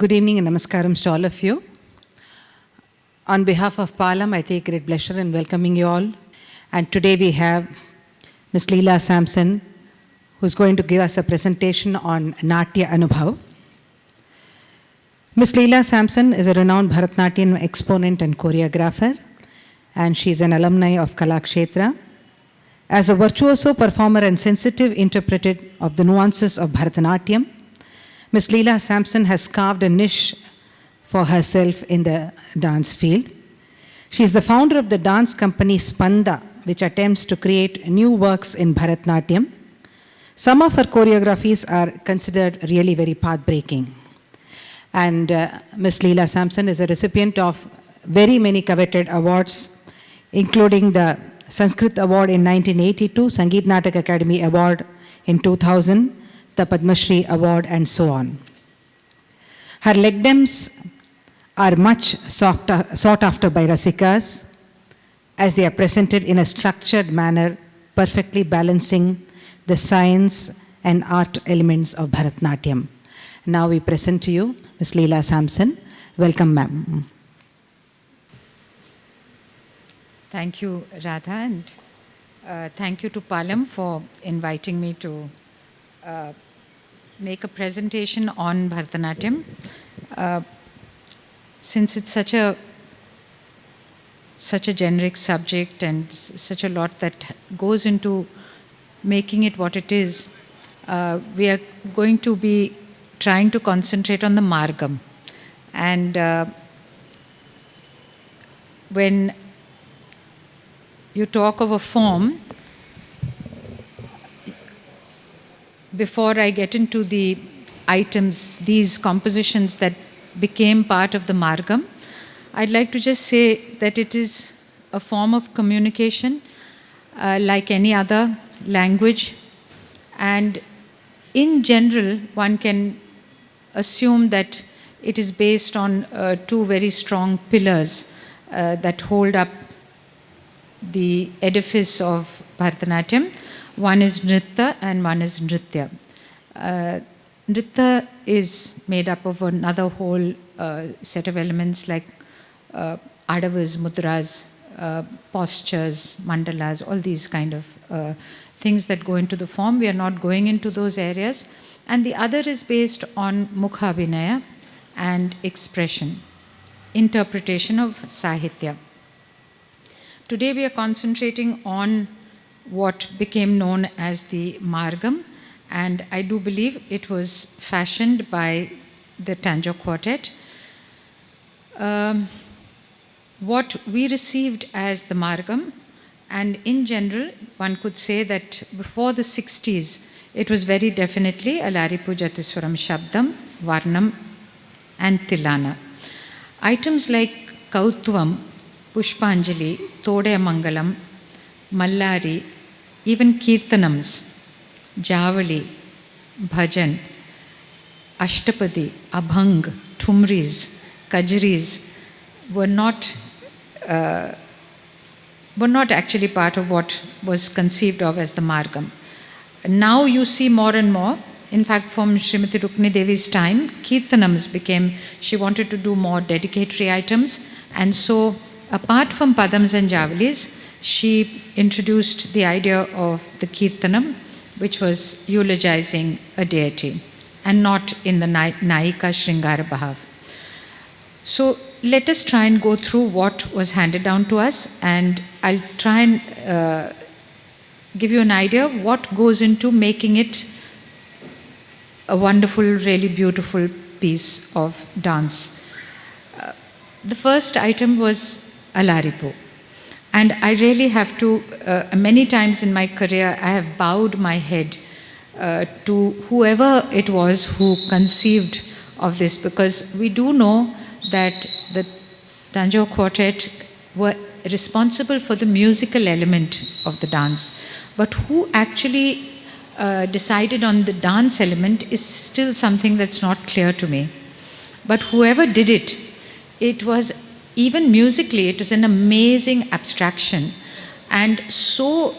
Good evening and namaskarams to all of you. On behalf of Palam, I take great pleasure in welcoming you all. And today we have Ms. Leela Samson, who's going to give us a presentation on Natya Anubhav. Ms. Leela Samson is a renowned Bharatanatyam exponent and choreographer, and she is an alumni of Kalakshetra. As a virtuoso performer and sensitive interpreter of the nuances of Bharatanatyam, Ms. Leela Samson has carved a niche for herself in the dance field. She is the founder of the dance company Spanda, which attempts to create new works in Bharatanatyam. Some of her choreographies are considered really very path-breaking. And Ms. Leela Samson is a recipient of very many coveted awards, including the Sanskrit Award in 1982, Sangeet Natak Academy Award in 2000, the Padma Shri Award, and so on. Her legdems are much sought after by Rasikas, as they are presented in a structured manner, perfectly balancing the science and art elements of Bharatanatyam. Now we present to you Ms. Leela Samson. Welcome, ma'am. Thank you, Radha, and thank you to Palam for inviting me to make a presentation on Bharatanatyam. Since it's such a generic subject and such a lot that goes into making it what it is, we are going to be trying to concentrate on the Margam. And when you talk of a form, before I get into the items, these compositions that became part of the Margam, I'd like to just say that it is a form of communication like any other language. And in general, one can assume that it is based on two very strong pillars that hold up the edifice of Bharatanatyam. One is Nritta and one is Nritya. Nritta is made up of another whole set of elements like adavas, mudras, postures, mandalas, all these kind of things that go into the form. We are not going into those areas. And the other is based on Mukha Abhinaya and expression, interpretation of Sahitya. Today we are concentrating on what became known as the Margam, and I do believe it was fashioned by the Tanjore Quartet. What we received as the Margam, and in general, one could say that before the 60s, it was very definitely Alaripu Jatiswaram Shabdam, Varnam, and Tilana. Items like Kautvam, Pushpanjali, Tode Mangalam, Mallari, even Kirtanams, Javali, Bhajan, Ashtapadi, Abhang, Tumris, Kajris were not actually part of what was conceived of as the Margam. Now you see more and more. In fact, from Srimati Rukmini Devi's time, Kirtanams became, she wanted to do more dedicatory items, and so apart from Padams and Javalis, she introduced the idea of the Kirtanam, which was eulogizing a deity, and not in the Naika Shringara Bhav. So let us try and go through what was handed down to us, and I'll try and give you an idea of what goes into making it a wonderful, really beautiful piece of dance. The first item was Alaripu. And I really have to, many times in my career, I have bowed my head to whoever it was who conceived of this, because we do know that the Tanjore Quartet were responsible for the musical element of the dance. But who actually decided on the dance element is still something that's not clear to me. But whoever did it, it was, even musically, it is an amazing abstraction, and so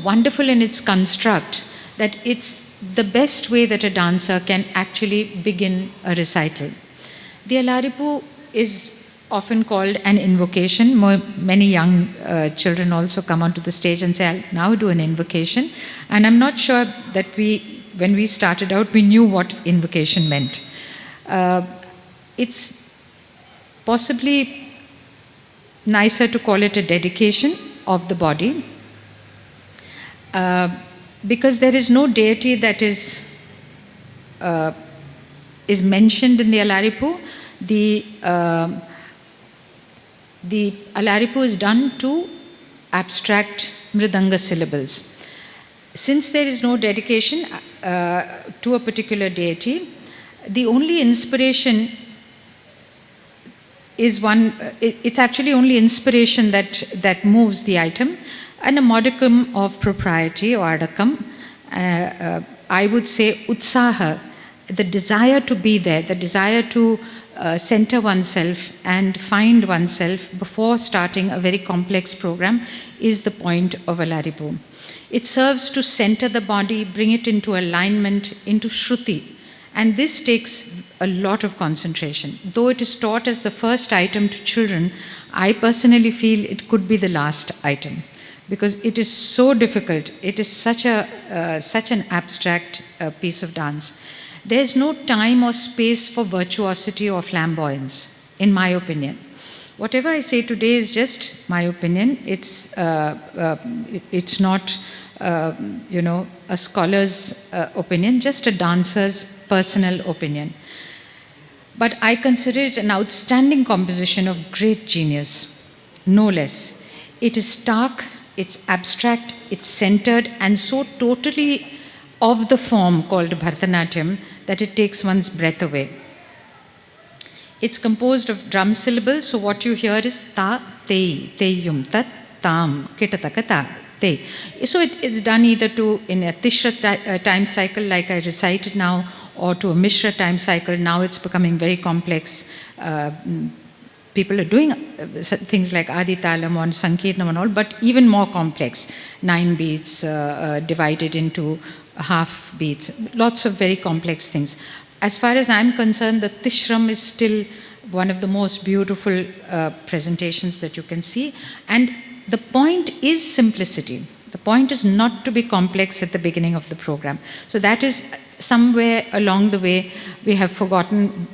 wonderful in its construct that it's the best way that a dancer can actually begin a recital. The Alaripu is often called an invocation. Many young children also come onto the stage and say, I'll now do an invocation. And I'm not sure that when we started out, we knew what invocation meant. It's possibly nicer to call it a dedication of the body, because there is no deity that is mentioned in the Alaripu. The Alaripu is done to abstract mridanga syllables. Since there is no dedication to a particular deity, the only inspiration is it's actually only inspiration that moves the item, and a modicum of propriety or adakam. I would say utsaha, the desire to be there, the desire to center oneself and find oneself before starting a very complex program is the point of Alaripu. It serves to center the body, bring it into alignment, into Shruti. And this takes a lot of concentration. Though it is taught as the first item to children, I personally feel it could be the last item, because it is so difficult. It is such an abstract piece of dance. There is no time or space for virtuosity or flamboyance, in my opinion. Whatever I say today is just my opinion. It's not, a scholar's opinion, just a dancer's personal opinion. But I consider it an outstanding composition of great genius, no less. It is stark, it's abstract, it's centered, and so totally of the form called Bharatanatyam that it takes one's breath away. It's composed of drum syllables, so what you hear is ta, te, yum, tat, tam, kitataka, ta, te. So it's done either in a Tishra time cycle like I recited now, or to a Mishra time cycle. Now it's becoming very complex. People are doing things like Adi Talam and Sankirtanam and all, but even more complex. 9 beats divided into half beats. Lots of very complex things. As far as I'm concerned, the Tishram is still one of the most beautiful presentations that you can see. And the point is simplicity. The point is not to be complex at the beginning of the program. So that is somewhere along the way we have forgotten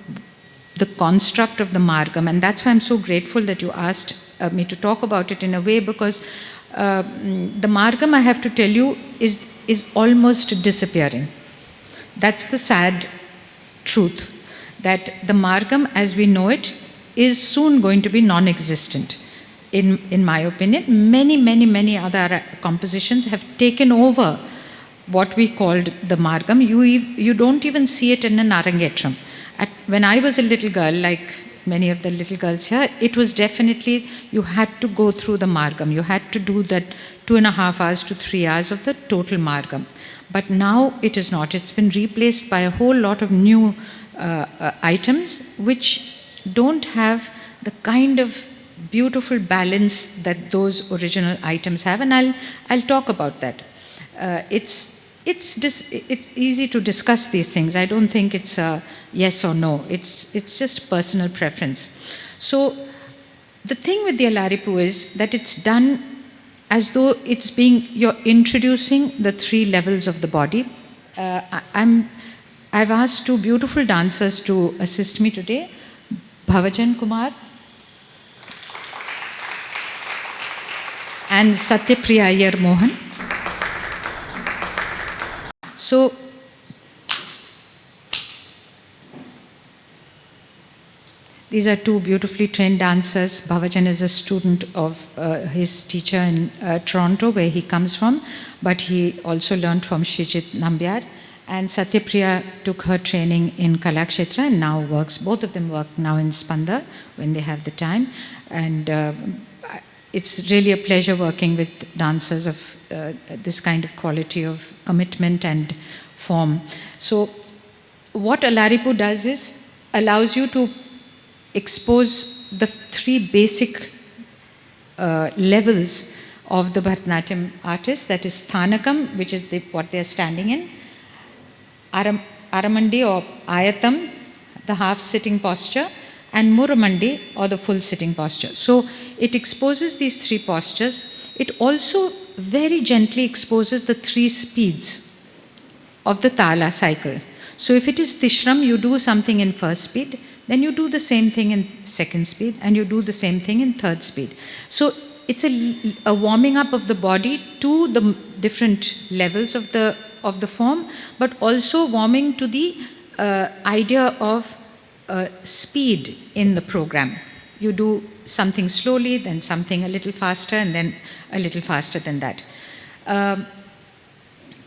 the construct of the Margam. And that's why I'm so grateful that you asked me to talk about it in a way, because the Margam, I have to tell you, is almost disappearing. That's the sad truth, that the Margam as we know it is soon going to be non-existent. In my opinion, many other compositions have taken over what we called the Margam. You don't even see it in an Arangetram. When I was a little girl, like many of the little girls here, it was definitely, you had to go through the Margam. You had to do that 2.5 hours to 3 hours of the total Margam. But now it is not. It's been replaced by a whole lot of new items which don't have the kind of beautiful balance that those original items have, and I'll talk about that. It's easy to discuss these things. I don't think it's a yes or no. It's just personal preference. So the thing with the Alaripu is that it's done as though you're introducing the 3 levels of the body. I've asked 2 beautiful dancers to assist me today, Bhavajan Kumar and Satyapriya Iyer Mohan. So, these are 2 beautifully trained dancers. Bhavajan is a student of his teacher in Toronto, where he comes from, but he also learned from Shrijit Nambiar. And Satyapriya took her training in Kalakshetra and now works, both of them work now in Spanda when they have the time. And it's really a pleasure working with dancers of this kind of quality of commitment and form. So what Alaripu does is allows you to expose the 3 basic levels of the Bharatanatyam artist, that is Thanakam, which is what they are standing in, Aramandi or Ayatam, the half sitting posture, and Muramandi or the full sitting posture. So it exposes these three postures. It also very gently exposes the three speeds of the Tala cycle. So if it is Tishram, you do something in first speed, then you do the same thing in second speed, and you do the same thing in third speed. So it's a warming up of the body to the different levels of the form, but also warming to the idea of speed in the program. You do something slowly, then something a little faster, and then a little faster than that.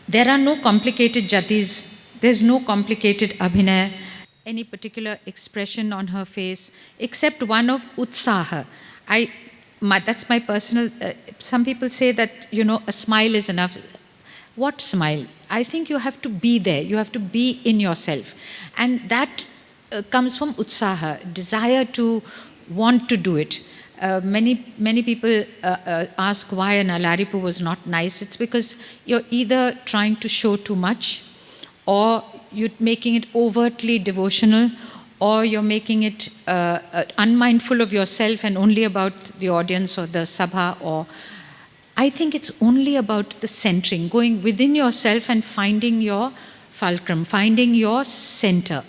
There are no complicated jatis, there's no complicated abhinay, any particular expression on her face, except one of utsaha. That's my personal, some people say that, a smile is enough. What smile? I think you have to be there, you have to be in yourself. And that comes from utsaha, desire to want to do it. Many people ask why an Alaripu was not nice. It's because you're either trying to show too much, or you're making it overtly devotional, or you're making it unmindful of yourself and only about the audience or the sabha. Or I think it's only about the centering, going within yourself and finding your fulcrum, finding your center.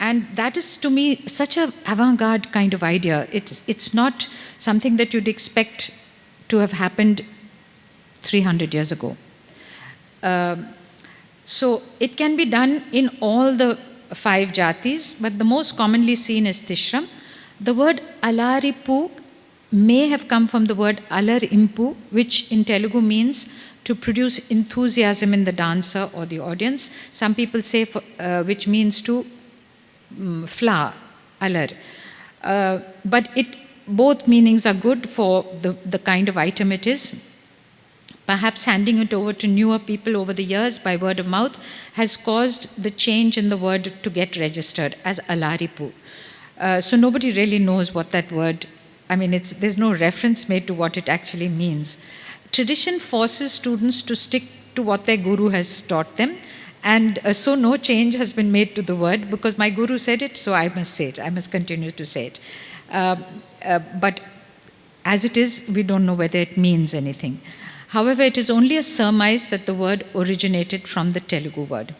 And that is, to me, such an avant-garde kind of idea. It's not something that you'd expect to have happened 300 years ago. So it can be done in all the 5 jatis, but the most commonly seen is Tishram. The word Alaripu may have come from the word Alarimpu, which in Telugu means to produce enthusiasm in the dancer or the audience. Some people say, which means to flower, alar. But both meanings are good for the kind of item it is. Perhaps handing it over to newer people over the years by word of mouth has caused the change in the word to get registered as Alaripu. So nobody really knows what that word, there's no reference made to what it actually means. Tradition forces students to stick to what their guru has taught them. And so no change has been made to the word, because my guru said it, so I must say it. I must continue to say it. But as it is, we don't know whether it means anything. However, it is only a surmise that the word originated from the Telugu word.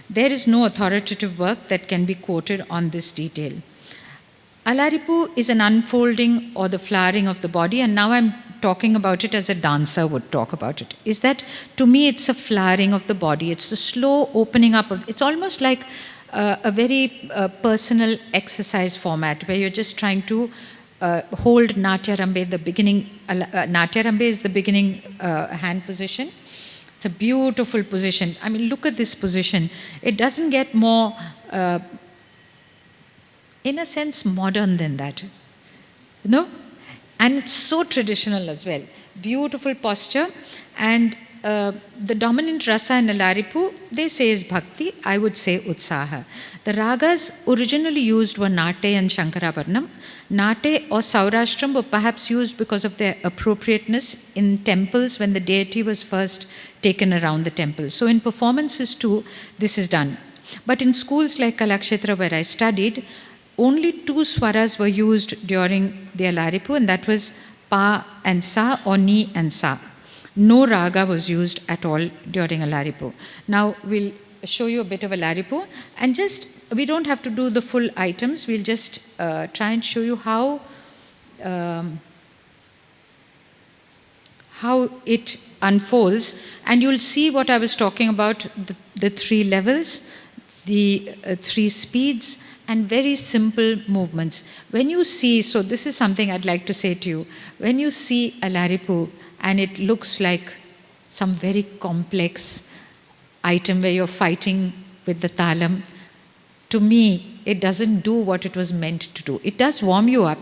There is no authoritative work that can be quoted on this detail. Alaripu is an unfolding or the flowering of the body, and now I'm talking about it as a dancer would talk about it. Is that, to me, it's a flowering of the body. It's a slow opening up of, it's almost like a very personal exercise format where you're just trying to hold Natya Rambe, the beginning. Natya Rambe is the beginning hand position. It's a beautiful position. Look at this position. It doesn't get more, in a sense, modern than that. No? And it's so traditional as well. Beautiful posture. And the dominant rasa in Alaripu, they say is bhakti. I would say utsaha. The ragas originally used were Nate and Shankarabharanam. Nate or Saurashtram were perhaps used because of their appropriateness in temples when the deity was first taken around the temple. So in performances too, this is done. But in schools like Kalakshetra, where I studied, only 2 swaras were used during the Alaripu, and that was pa and sa, or ni and sa. No raga was used at all during Alaripu. Now we'll show you a bit of Alaripu, and we don't have to do the full items, we'll just try and show you how it unfolds, and you'll see what I was talking about, the 3 levels, the 3 speeds, and very simple movements. When you see, so this is something I'd like to say to you, when you see Alaripu and it looks like some very complex item where you're fighting with the talam, to me, it doesn't do what it was meant to do. It does warm you up,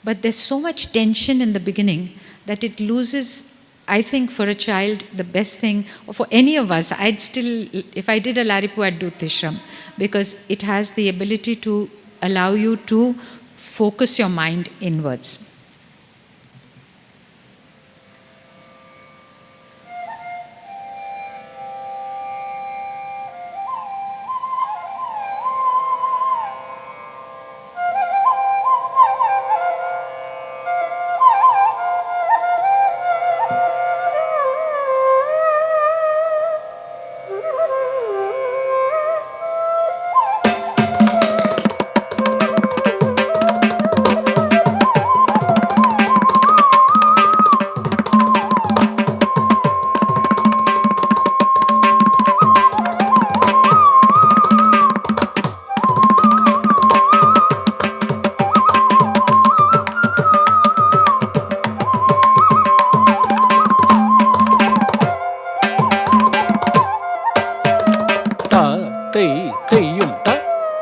but there's so much tension in the beginning that it loses, I think, for a child, the best thing, or for any of us, if I did Alaripu, I'd do Tishram, because it has the ability to allow you to focus your mind inwards.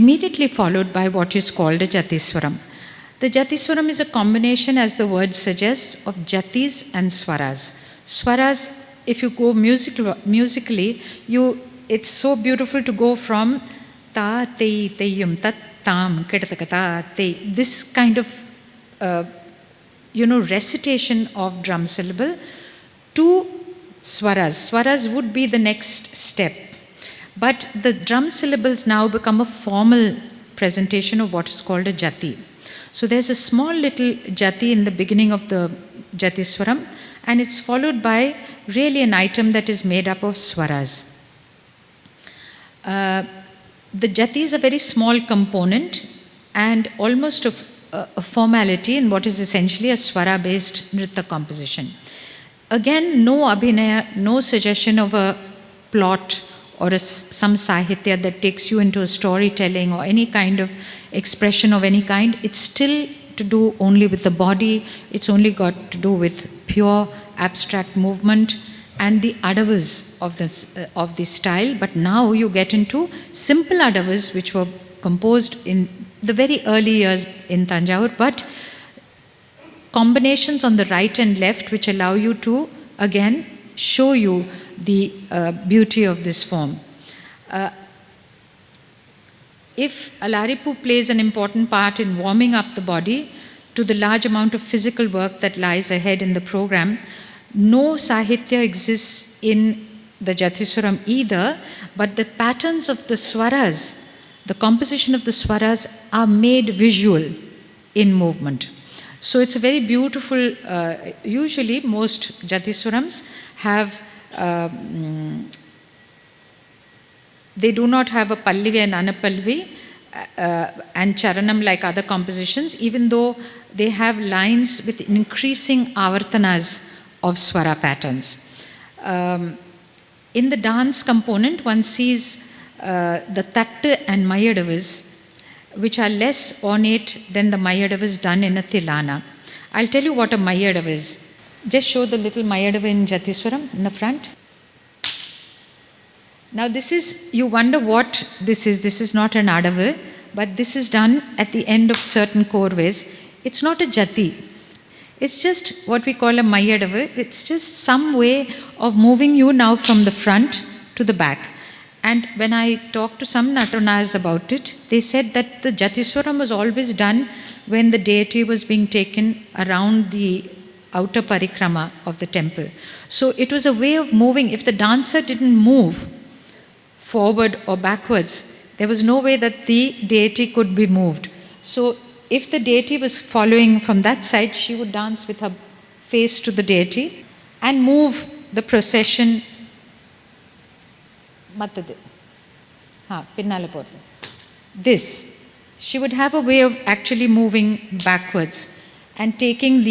immediately followed by what is called a Jatiswaram. The Jatiswaram is a combination, as the word suggests, of Jatis and Swaras. Swaras, if you go musically, it's so beautiful to go from ta, te, teyum, tat, tam, kidatakata, te, this kind of recitation of drum syllable to swaras. Swaras would be the next step. But the drum syllables now become a formal presentation of what is called a jati. So there's a small little jati in the beginning of the Jatiswaram, and it's followed by really an item that is made up of swaras. The jati is a very small component and almost a formality in what is essentially a swara-based nritta composition. Again, no abhinaya, no suggestion of a plot or some sahitya that takes you into a storytelling or any kind of expression of any kind. It's still to do only with the body. It's only got to do with pure abstract movement and the adavas of this style. But now you get into simple adavas which were composed in the very early years in Tanjore, but combinations on the right and left which allow you to again show you the beauty of this form. If Alaripu plays an important part in warming up the body to the large amount of physical work that lies ahead in the program, no sahitya exists in the Jatiswaram either, but the patterns of the swaras, the composition of the swaras are made visual in movement. So it's a very beautiful, usually most Jatiswarams have, they do not have a Pallavi and Anapallavi and Charanam like other compositions, even though they have lines with increasing avartanas of swara patterns. In the dance component, one sees the Tattu and Mayadavas, which are less ornate than the Mayadavas done in a Tilana. I'll tell you what a Mayadava is. Just show the little Mayadava in Jatiswaram in the front. Now this is, you wonder what this is. This is not an Adava, but this is done at the end of certain korves. It's not a Jati. It's just what we call a Mayadava. It's just some way of moving you now from the front to the back. And when I talked to some Natanars about it, they said that the Jatiswaram was always done when the deity was being taken around the outer parikrama of the temple. So it was a way of moving. If the dancer didn't move forward or backwards, there was no way that the deity could be moved. So if the deity was following from that side, she would dance with her face to the deity and move the procession. This. She would have a way of actually moving backwards and taking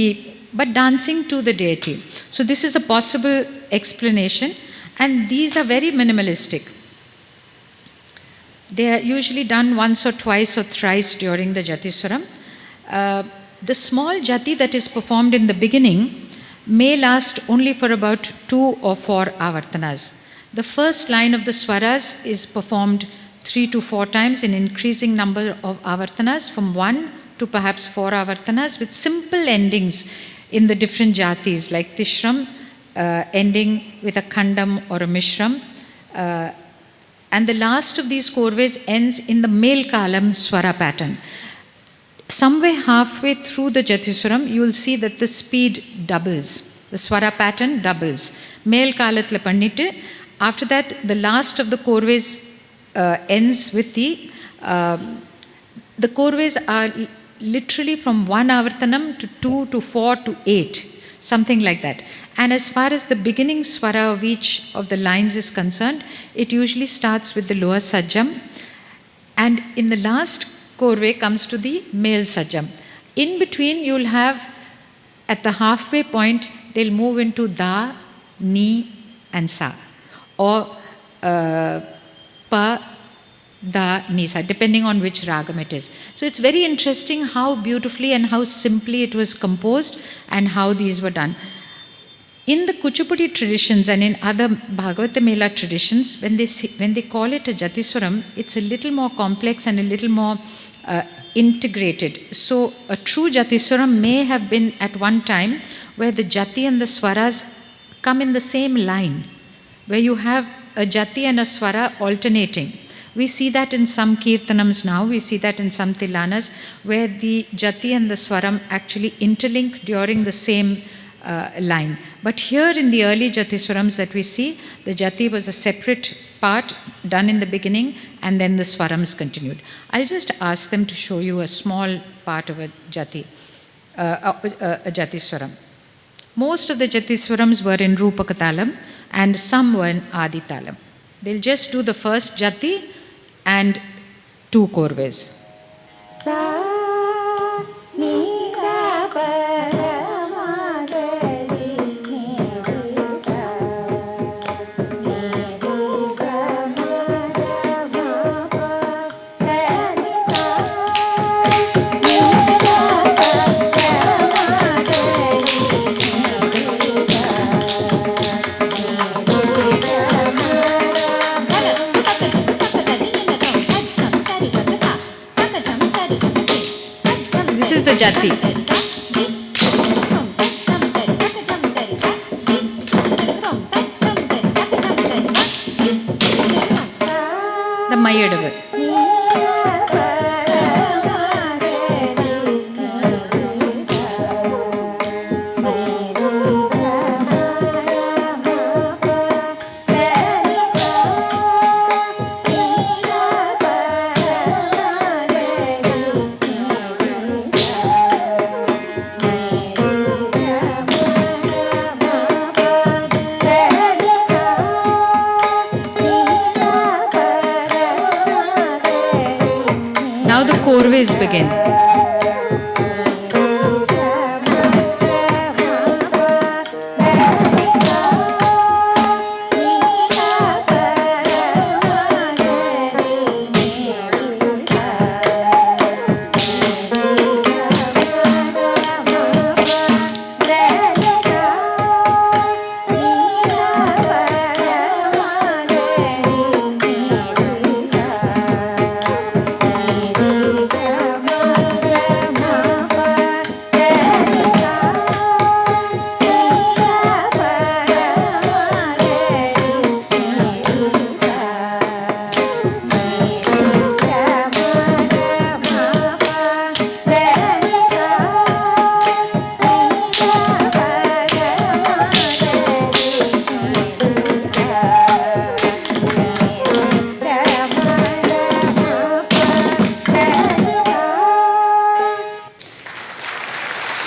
but dancing to the deity. So this is a possible explanation, and these are very minimalistic. They are usually done once or twice or thrice during the Jatiswaram. The small jati that is performed in the beginning may last only for about 2 or 4 avartanas. The first line of the swaras is performed 3 to 4 times in increasing number of avartanas, from 1 to perhaps 4 avartanas, with simple endings in the different jatis, like Tishram ending with a Khandam or a Mishram. And the last of these korves ends in the male kalam swara pattern. Somewhere halfway through the Jatiswaram, you will see that the speed doubles. The swara pattern doubles. Male kalatla pannittu. After that, the last of the korves ends with the korves are literally from 1 avartanam to 2 to 4 to 8, something like that. And as far as the beginning swara of each of the lines is concerned, it usually starts with the lower sajjam, and in the last korve comes to the male sajjam. In between, you'll have, at the halfway point, they'll move into da, ni, and sa, or pa, da, ni, sa, depending on which ragam it is. So it's very interesting how beautifully and how simply it was composed and how these were done. In the Kuchipudi traditions and in other Bhagavata Mela traditions, when they call it a Jatiswaram, it's a little more complex and a little more integrated. So a true Jatiswaram may have been at one time where the Jati and the Swaras come in the same line, where you have a Jati and a Swara alternating. We see that in some Kirtanams now, we see that in some Tilanas, where the Jati and the Swaram actually interlink during the same line. But here in the early Jatiswarams that we see, the Jati was a separate part done in the beginning and then the Swarams continued. I'll just ask them to show you a small part of a Jati, a Jatiswaram. Most of the Jatiswarams were in Rupakatalam and some were in Aditalam. They'll just do the first Jati and 2 Korves. This is the Jati. The Mayadavu. Now the Korves begin.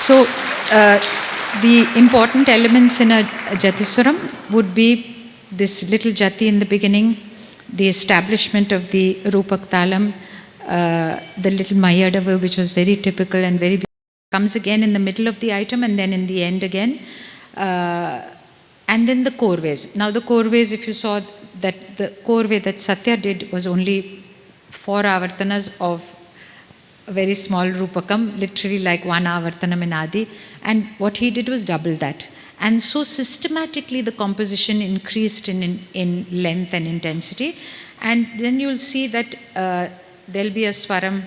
So, the important elements in a Jatiswaram would be this little Jati in the beginning, the establishment of the Rupak Talam, the little Mayadavu, which was very typical and very comes again in the middle of the item and then in the end again, and then the Korves. Now the Korves, if you saw that the Korve that Satya did was only 4 avartanas of a very small Rupakam, literally like 1 avartanam in Adi, and what he did was double that. And so systematically the composition increased in length and intensity, and then you'll see that there'll be a Swaram.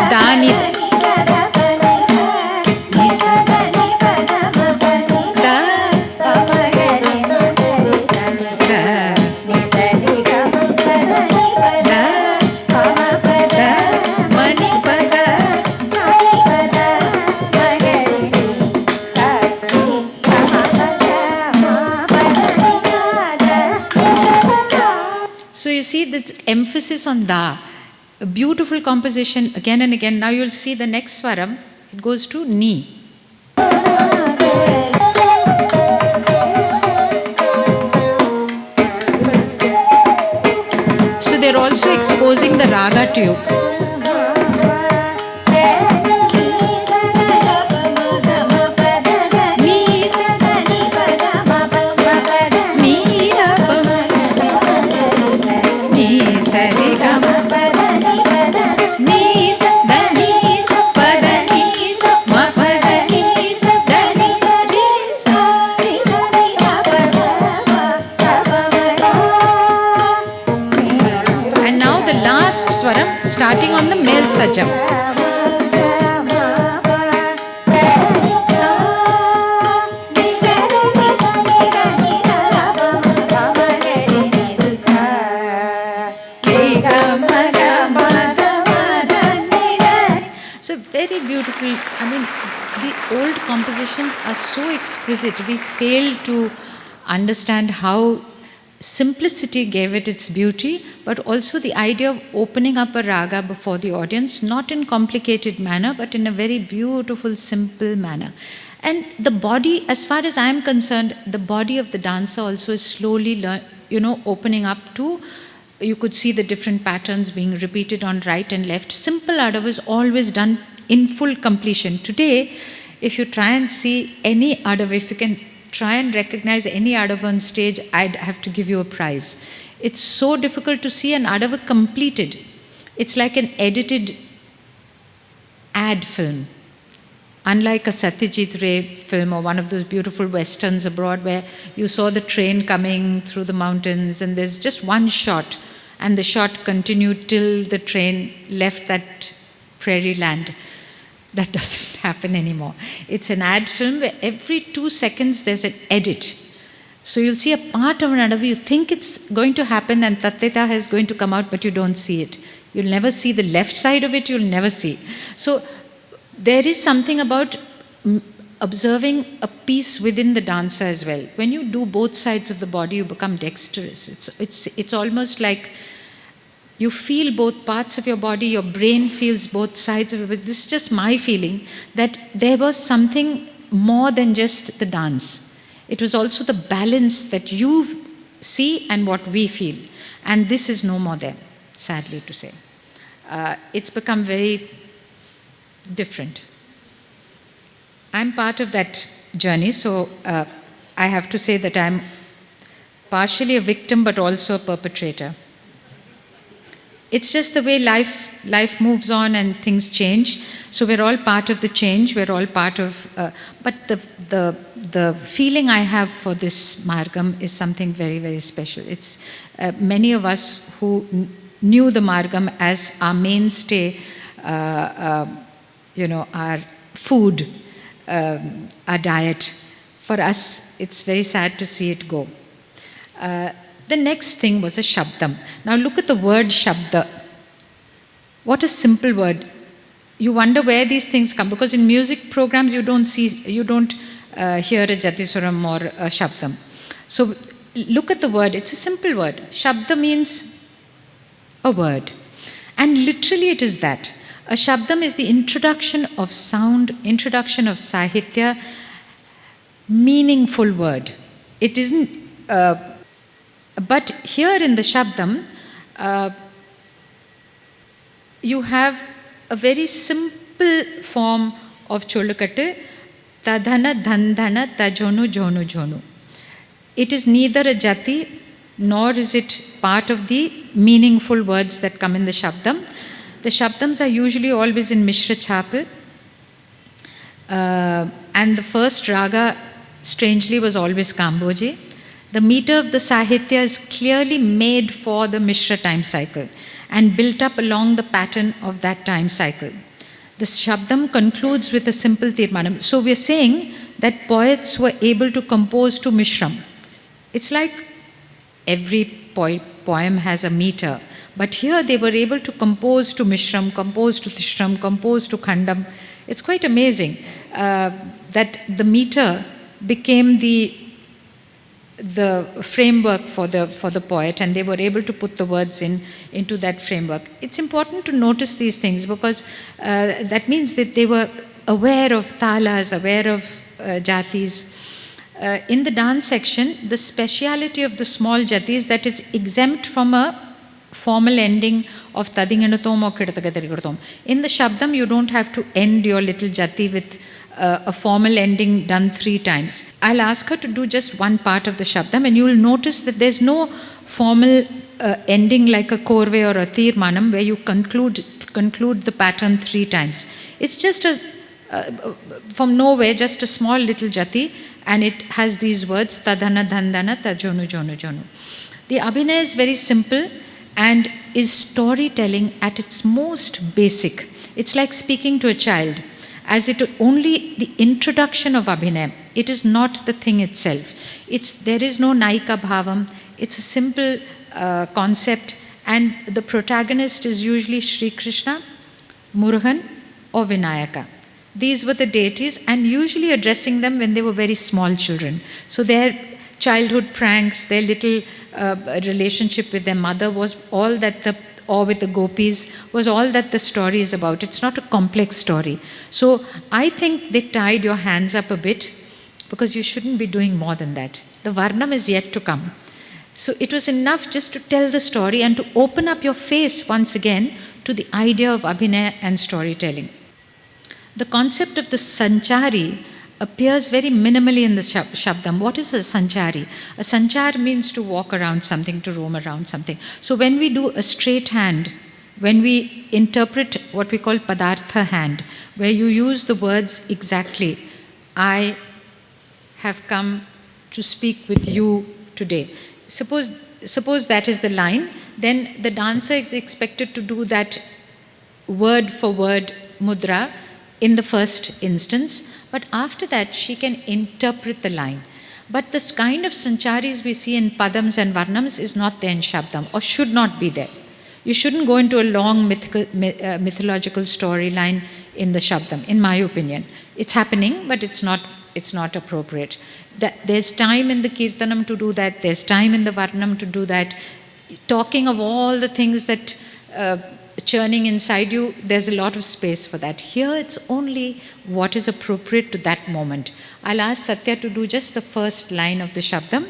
Dani. So you see this emphasis on da, a beautiful composition again and again. Now you'll see the next Swaram, it goes to ni. So they're also exposing the raga to you. now the last swaram starting on the male sajam. So very beautiful. I mean, the old compositions are so exquisite. We fail to understand how simplicity gave it its beauty, but also the idea of opening up a raga before the audience, not in complicated manner, but in a very beautiful, simple manner. And the body, as far as I am concerned, the body of the dancer also is slowly, opening up to. You could see the different patterns being repeated on right and left. Simple Adav is always done in full completion. Today, if you try and see any Adav, if you can try and recognize any Adav on stage, I'd have to give you a prize. It's so difficult to see an Adav completed. It's like an edited ad film. Unlike a Satyajit Ray film or one of those beautiful westerns abroad where you saw the train coming through the mountains and there's just one shot and the shot continued till the train left that prairie land. That doesn't happen anymore. It's an ad film where every 2 seconds there's an edit. So you'll see a part of an Adav, you think it's going to happen and Tatteta is going to come out, but you don't see it. You'll never see the left side of it, you'll never see. So there is something about observing a piece within the dancer as well. When you do both sides of the body, you become dexterous. It's almost like you feel both parts of your body, your brain feels both sides of it. This is just my feeling that there was something more than just the dance. It was also the balance that you see and what we feel. And this is no more there, sadly to say. It's become very different. I'm part of that journey, so I have to say that I'm partially a victim but also a perpetrator. It's just the way life moves on and things change. So we're all part of the change. We're all part of. But the feeling I have for this Margam is something very, very special. It's many of us who knew the Margam as our mainstay, our food, our diet. For us, it's very sad to see it go. The next thing was a Shabdam. Now look at the word Shabda. What a simple word. You wonder where these things come, because in music programs you don't hear a Jatiswaram or a Shabdam. So look at the word. It's a simple word. Shabda means a word. And literally it is that. A Shabdam is the introduction of sound, introduction of Sahitya, meaningful word. It isn't... But here in the Shabdam, you have a very simple form of Cholukattu, Tadhana Dhandhana Tajonu Jonu Jonu. It is neither a jati nor is it part of the meaningful words that come in the Shabdam. The Shabdams are usually always in Mishra Chapa, and the first raga, strangely, was always Kamboji. The meter of the Sahitya is clearly made for the Mishra time cycle and built up along the pattern of that time cycle. The Shabdam concludes with a simple Tirmanam. So we are saying that poets were able to compose to Mishram. It's like every poem has a meter, but here they were able to compose to Mishram, compose to Tishram, compose to Khandam. It's quite amazing that the meter became the framework for the poet, and they were able to put the words into that framework. It's important to notice these things because that means that they were aware of talas, aware of jatis. In the dance section, the speciality of the small jatis that is exempt from a formal ending of Tadinganatom or Kidatagadariguratom. In the Shabdam, you don't have to end your little jati with a formal ending done 3 times. I'll ask her to do just one part of the Shabdam, and you will notice that there's no formal ending like a Korve or a Tirmanam where you conclude the pattern 3 times. It's just from nowhere, just a small little jati, and it has these words, Tadhana Dhandhana Tajonu Jonu Jonu. The Abhinaya is very simple. and is storytelling at its most basic. It's like speaking to a child, as it only the introduction of Abhinay. It is not the thing itself. There is no Naika Bhavam. It's a simple concept, and the protagonist is usually Sri Krishna, Murugan, or Vinayaka. These were the deities, and usually addressing them when they were very small children. So their childhood pranks, their little relationship with their mother was all that or with the gopis, was all that the story is about. It's not a complex story. So I think they tied your hands up a bit, because you shouldn't be doing more than that. The Varnam is yet to come. So it was enough just to tell the story and to open up your face once again to the idea of Abhinay and storytelling. The concept of the Sanchari appears very minimally in the Shabdam. What is a Sanchari? A Sanchar means to walk around something, to roam around something. So when we do a straight hand, when we interpret what we call Padartha hand, where you use the words exactly, I have come to speak with you today. Suppose that is the line, then the dancer is expected to do that word for word mudra in the first instance, but after that she can interpret the line. But this kind of sancharis we see in padams and varnams is not there in Shabdam, or should not be there. You shouldn't go into a long mythological storyline in the Shabdam, in my opinion. It's happening, but it's not appropriate. There's time in the Kirtanam to do that, there's time in the Varnam to do that. Talking of all the things that churning inside you, there's a lot of space for that. Here it's only what is appropriate to that moment. I'll ask Satya to do just the first line of the Shabdam.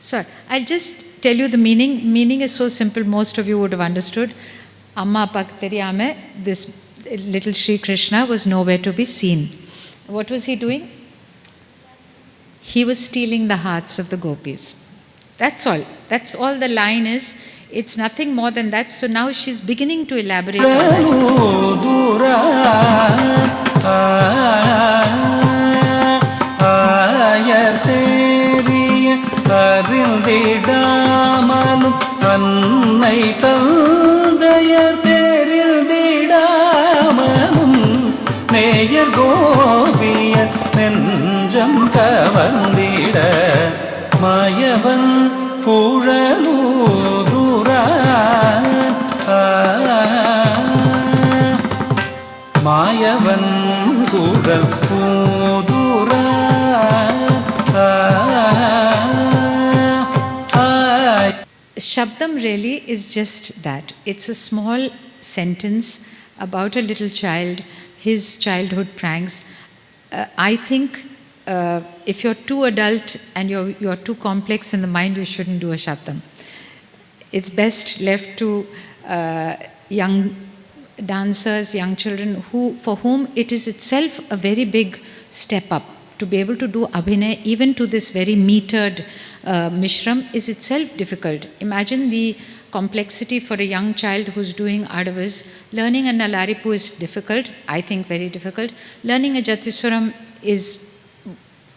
So I'll just tell you the meaning. Meaning is so simple, most of you would have understood. Amma Appak Theriyame, this little Sri Krishna was nowhere to be seen. What was he doing? He was stealing the hearts of the gopis. That's all. That's all the line is. It's nothing more than that. So now she's beginning to elaborate on Shabdam really is just that. It's a small sentence about a little child, his childhood pranks. I think if you're too adult and you're too complex in the mind, you shouldn't do a Shabdam. It's best left to young dancers, young children, for whom it is itself a very big step up. To be able to do Abhinay, even to this very metered Mishram, is itself difficult. Imagine the complexity for a young child who's doing Adavas. Learning a Nalaripu is difficult, I think very difficult. Learning a Jatiswaram is,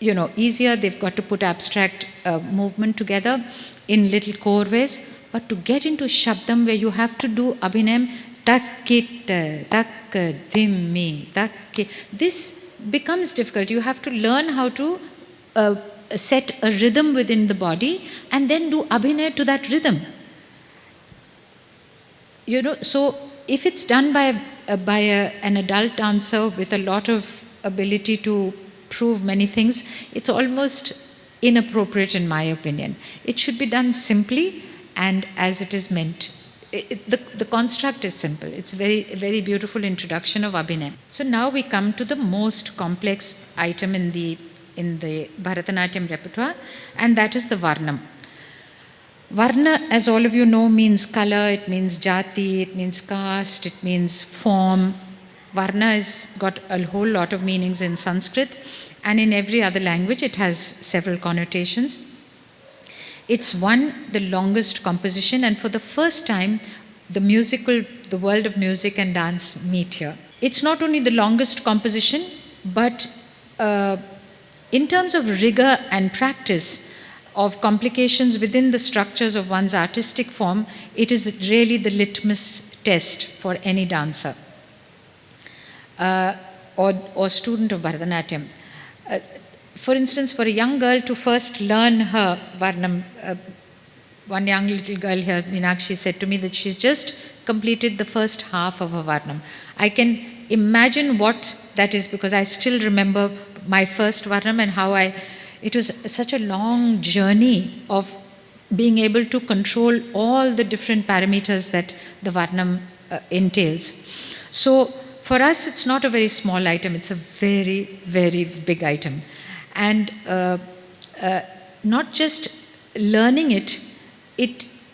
easier. They've got to put abstract movement together in little korves. But to get into Shabdam, where you have to do Abhinayam, takkit, takk, dhimmi, takke, this becomes difficult. You have to learn how to set a rhythm within the body and then do Abhinay to that rhythm. So if it's done by an adult dancer with a lot of ability to prove many things, it's almost inappropriate in my opinion. It should be done simply and as it is meant. The construct is simple. It's a very, very beautiful introduction of Abhinay. So now we come to the most complex item in the Bharatanatyam repertoire, and that is the Varnam. Varna, as all of you know, means color, it means jati, it means caste, it means form. Varna has got a whole lot of meanings in Sanskrit, and in every other language it has several connotations. It's the longest composition, and for the first time, the world of music and dance meet here. It's not only the longest composition, but in terms of rigor and practice of complications within the structures of one's artistic form, it is really the litmus test for any dancer or student of Bharatanatyam. For instance, for a young girl to first learn her Varnam, one young little girl here, Meenakshi, said to me that she's just completed the first half of her Varnam. I can imagine what that is because I still remember my first Varnam and how it was such a long journey of being able to control all the different parameters that the Varnam entails. So for us, it's not a very small item, it's a very, very big item. And not just learning it,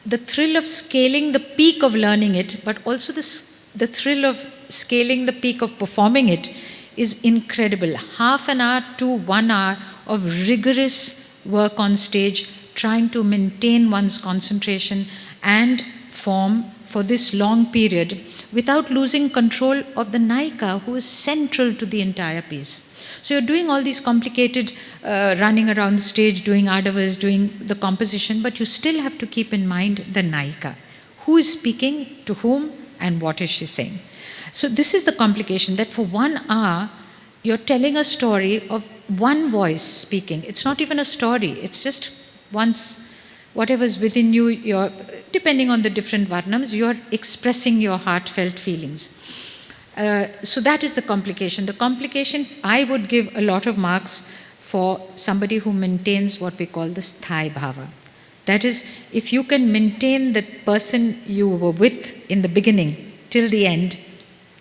the thrill of scaling the peak of learning it, but also the thrill of scaling the peak of performing it is incredible. Half an hour to 1 hour of rigorous work on stage, trying to maintain one's concentration and form for this long period without losing control of the Naika, who is central to the entire piece. So you're doing all these complicated running around the stage, doing adavas, doing the composition, but you still have to keep in mind the Naika. Who is speaking, to whom, and what is she saying? So this is the complication, that for 1 hour, you're telling a story of one voice speaking. It's not even a story. It's just whatever's within you, depending on the different Varnams, you're expressing your heartfelt feelings. So that is the complication. The complication, I would give a lot of marks for somebody who maintains what we call the sthai bhava. That is, if you can maintain the person you were with in the beginning till the end,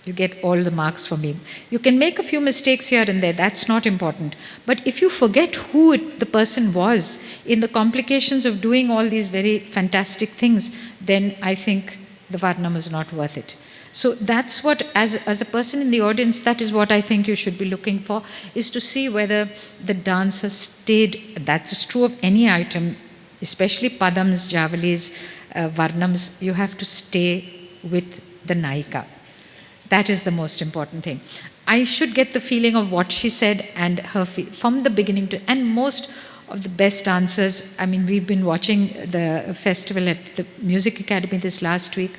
you get all the marks from me. You can make a few mistakes here and there, that's not important. But if you forget who the person was in the complications of doing all these very fantastic things, then I think the Varnam is not worth it. So that's what, as a person in the audience, that is what I think you should be looking for, is to see whether the dancer stayed, that is true of any item, especially Padams, Javalis, Varnams, you have to stay with the Naika. That is the most important thing. I should get the feeling of what she said and her from the beginning to, and most of the best dancers, I mean, we've been watching the festival at the Music Academy this last week.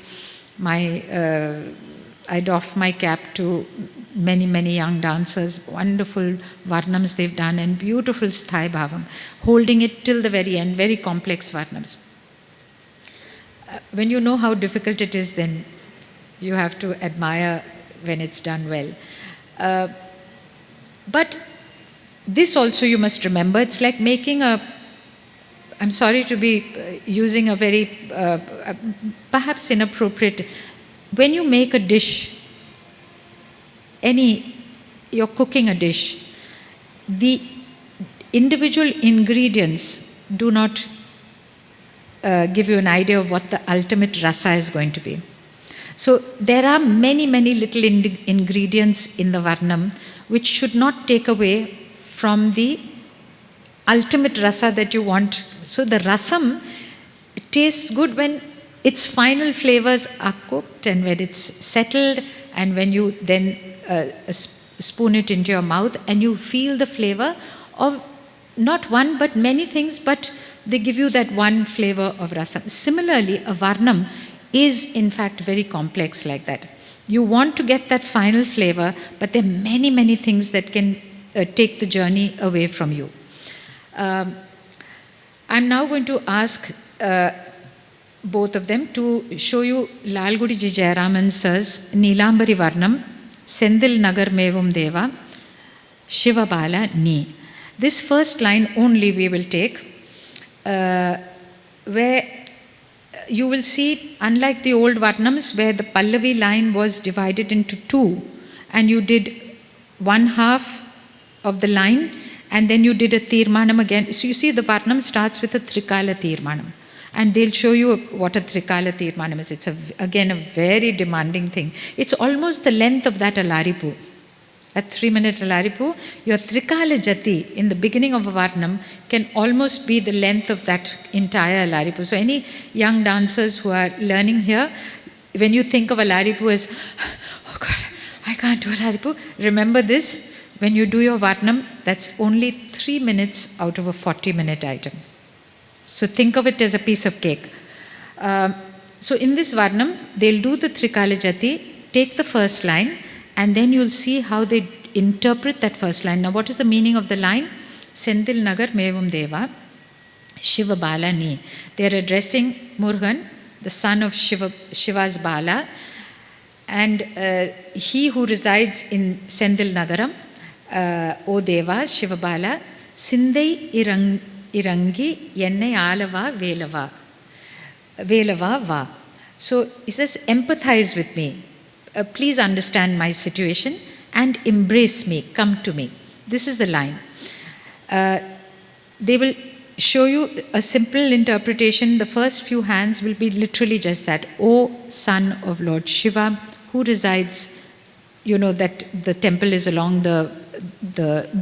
I doff my cap to many, many young dancers, wonderful Varnams they've done and beautiful Sthai Bhavam, holding it till the very end, very complex Varnams. When you know how difficult it is, then you have to admire when it's done well. But this also you must remember, it's like making a I'm sorry to be using a very perhaps inappropriate. When you make a dish, you're cooking a dish, the individual ingredients do not give you an idea of what the ultimate rasa is going to be. So there are many, many little ingredients in the Varnam which should not take away from the ultimate rasa that you want. So the rasam tastes good when its final flavors are cooked and when it's settled, and when you then spoon it into your mouth and you feel the flavor of not one but many things, but they give you that one flavor of rasam. Similarly, a Varnam is in fact very complex like that. You want to get that final flavor, but there are many, many things that can take the journey away from you. I'm now going to ask both of them to show you Lalgudi Ji Jayaraman sir's Neelambari Varnam, Sendil Nagar Mevum Deva, Shiva Bala Ni. This first line only we will take, where you will see, unlike the old Varnams where the Pallavi line was divided into two and you did one half of the line and then you did a Tirmanam again. So you see the Varnam starts with a Trikala Tirmanam, and they'll show you what a Trikala Tirmanam is. It's again a very demanding thing. It's almost the length of that Alaripu. At 3-minute Alaripu, your Trikala Jati in the beginning of a Varnam can almost be the length of that entire Alaripu. So any young dancers who are learning here, when you think of Alaripu as, oh God, I can't do Alaripu, remember this. When you do your Varnam, that's only 3 minutes out of a 40-minute item. So think of it as a piece of cake. So in this Varnam, they'll do the Trikala Jati, take the first line, and then you'll see how they interpret that first line. Now, what is the meaning of the line? Sendil Nagar Mevum Deva, Shiva Bala Ni. They are addressing Murugan, the son of Shiva's Bala, and he who resides in Sendil Nagaram, O Deva, Shiva Bala, Sindai Irangi Yennai Alava Velava Va. So he says, empathize with me. Please understand my situation and embrace me, come to me. This is the line. They will show you a simple interpretation. The first few hands will be literally just that. O son of Lord Shiva, who resides, you know that the temple is along the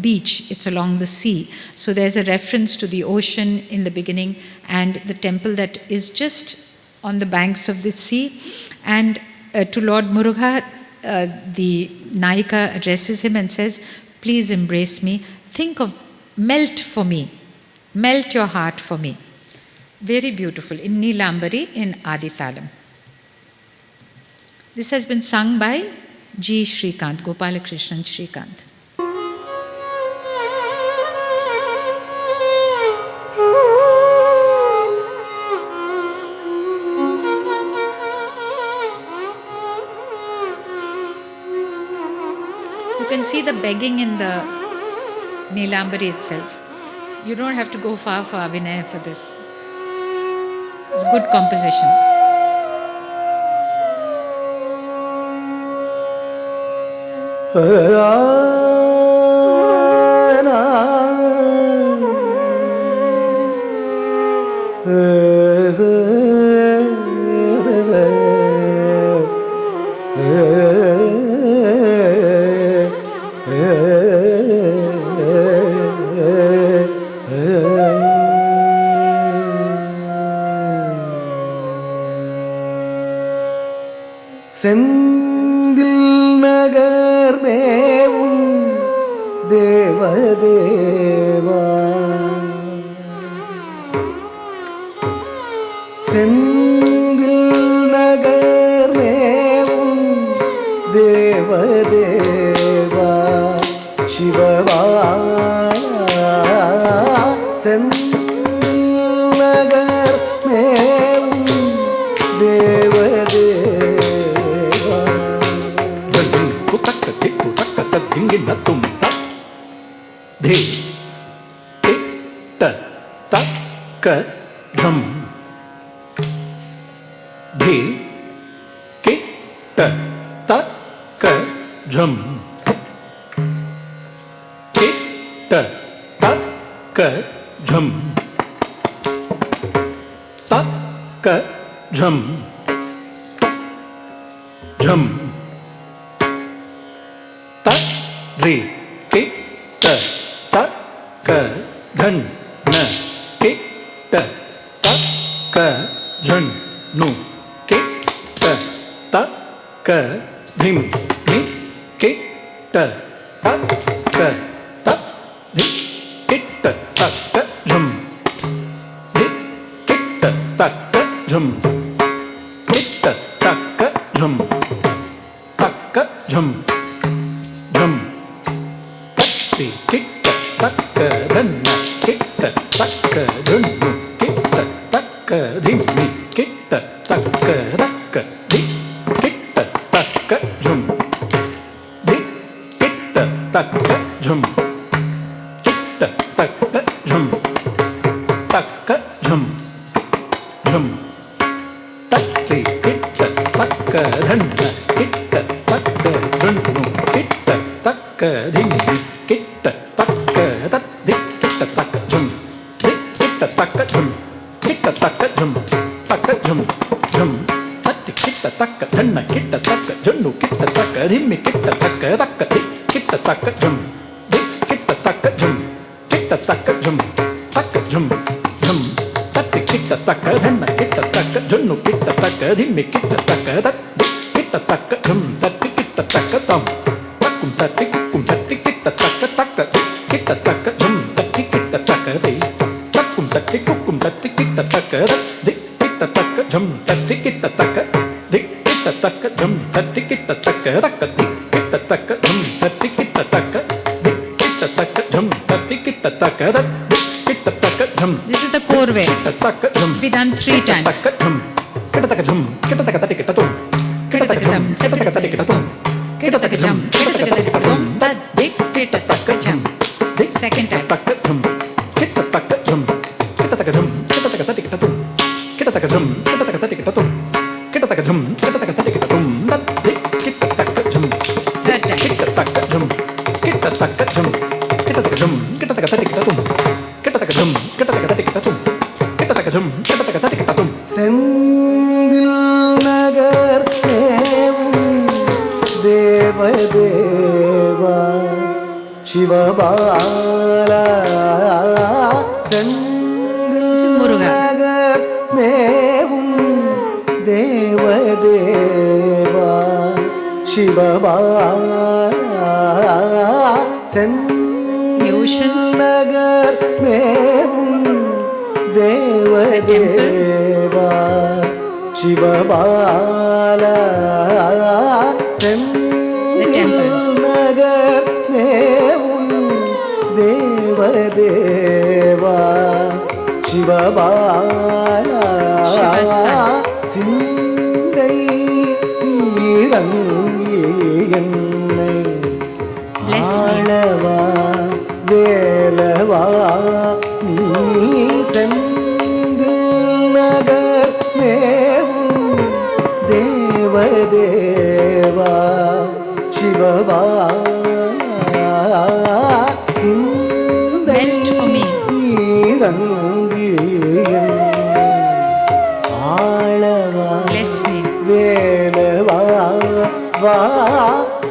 beach, it's along the sea. So there's a reference to the ocean in the beginning and the temple that is just on the banks of the sea. And to Lord Muruga, the Naika addresses him and says, please embrace me. Melt for me. Melt your heart for me. Very beautiful. In Neelambari, in Adithalam. This has been sung by G. Shrikant, Gopalakrishnan Shrikant. You can see the begging in the Neelambari itself. You don't have to go far for Abhinaya for this. It's good composition. Sendil Nagar Mevum Deva Deva, Sendil Nagar Mevum Deva Deva, Shiva Bala, Sendil Nagar Mevum Deva Deva. Dingin tum ta, de, ta, ta, க ஜம் தி கி ட த க ஜம் கி ட த க ஜம் த க ஜம் ஜம் த ரி கி ட த க தன் ந கி ட த க ஜன் நு கி ட த க திம் நி கி ட த க த தி கி ட த க ஜம் தி கி ட த க ஜம் கி ட த க ஜம் த க ஜம் ஜம் தி கி ட த க தன் ந கி ட த க ஜன் நு கி ட த க திம் நி கி ட த க த க தி கி ட த க ஜம் தி கி ட த க ஜம் கி ட த க ஜம் த க ஜம் ஜம் தி கி ட த க தன் ந கி ட த க ஜன் நு கி ட த க திம் நி கி ட த க த தி கி ட த க ஜம் தி கி ட த க ஜம் கி ட த க ஜம் த க ஜம் ஜம் தி கி ட த க தன் ந கி ட த க ஜன் நு கி ட த க திம் நி கி ட த க த க தி கி ட த க ஜம் தி கி ட த க ஜம் கி ட த க ஜம் த க ஜம் ஜம் தி கி ட த க தன் ந கி ட த க ஜன் நு கி ட த க திம் நி கி ட த க த தி கி ட த க ஜம் தி கி ட த க தம் தக்கும் தி கும் தி கி ட த க த க தி கி ட த க ஜம் தி கி ட த க தி தக்கும் தி கும் தி கி ட த க தி கி ட த க ஜம் தி கி ட த க தி கி ட த க ஜம் தி கி ட த க த க தி கி ட த க ஜம் தி கி ட த க தி கி ட த க ஜம் தி கி ட த க தி கி ட த க ஜம். This is the core way. Be done 3 times. Second time. Senthil Nagar மேவும் தேவதேவா சிவபாலா செந்தில் நகர் மேவும் தேவதேவா சிவபாலா செந்தில் நகர் மேவும் தேவதேவா சிவபாலா செந்தில் நகர் மேவும் தேவதேவா சிவபாலா சிந்தை இறங்கி என்னை ஆளவா வேலவா நீ செந்தில் நகர் மேவும் தேவதேவா சிவபாலா சிந்தை இறங்கி ஆளவா வேலவா வா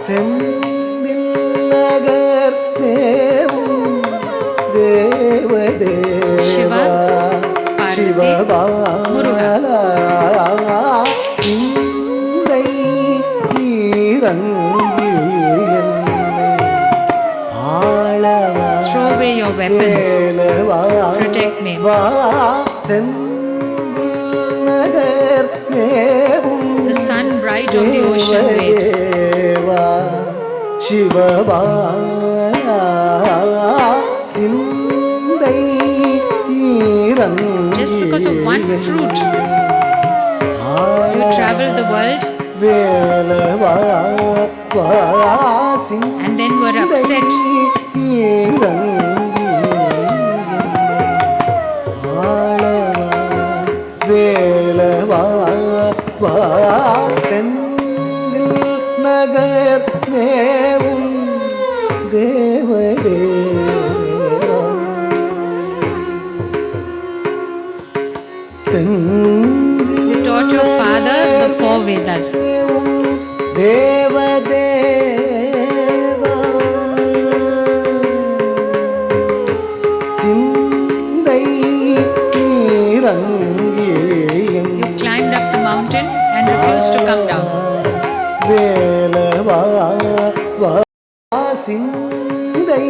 செந்தில் நகர் மேவும் தேவதேவா சிவபாலா சிந்தை இறங்கி ஆளவா Throw away your weapons. Protect me. The sun bright on the ocean waves. Sivabala சிந்தை இறங்கி Just because of one fruit, you travel the world வேலவா and then were upset. இறங்கி ஆளவா வேலவா செந்தில் நகர் மேவும் தேவதேவா Senthil You taught your father the four Vedas. தேவதேவா சிந்தை நீரங்கியன் You climbed up the mountain and refused to come down. வேலவா சிந்தை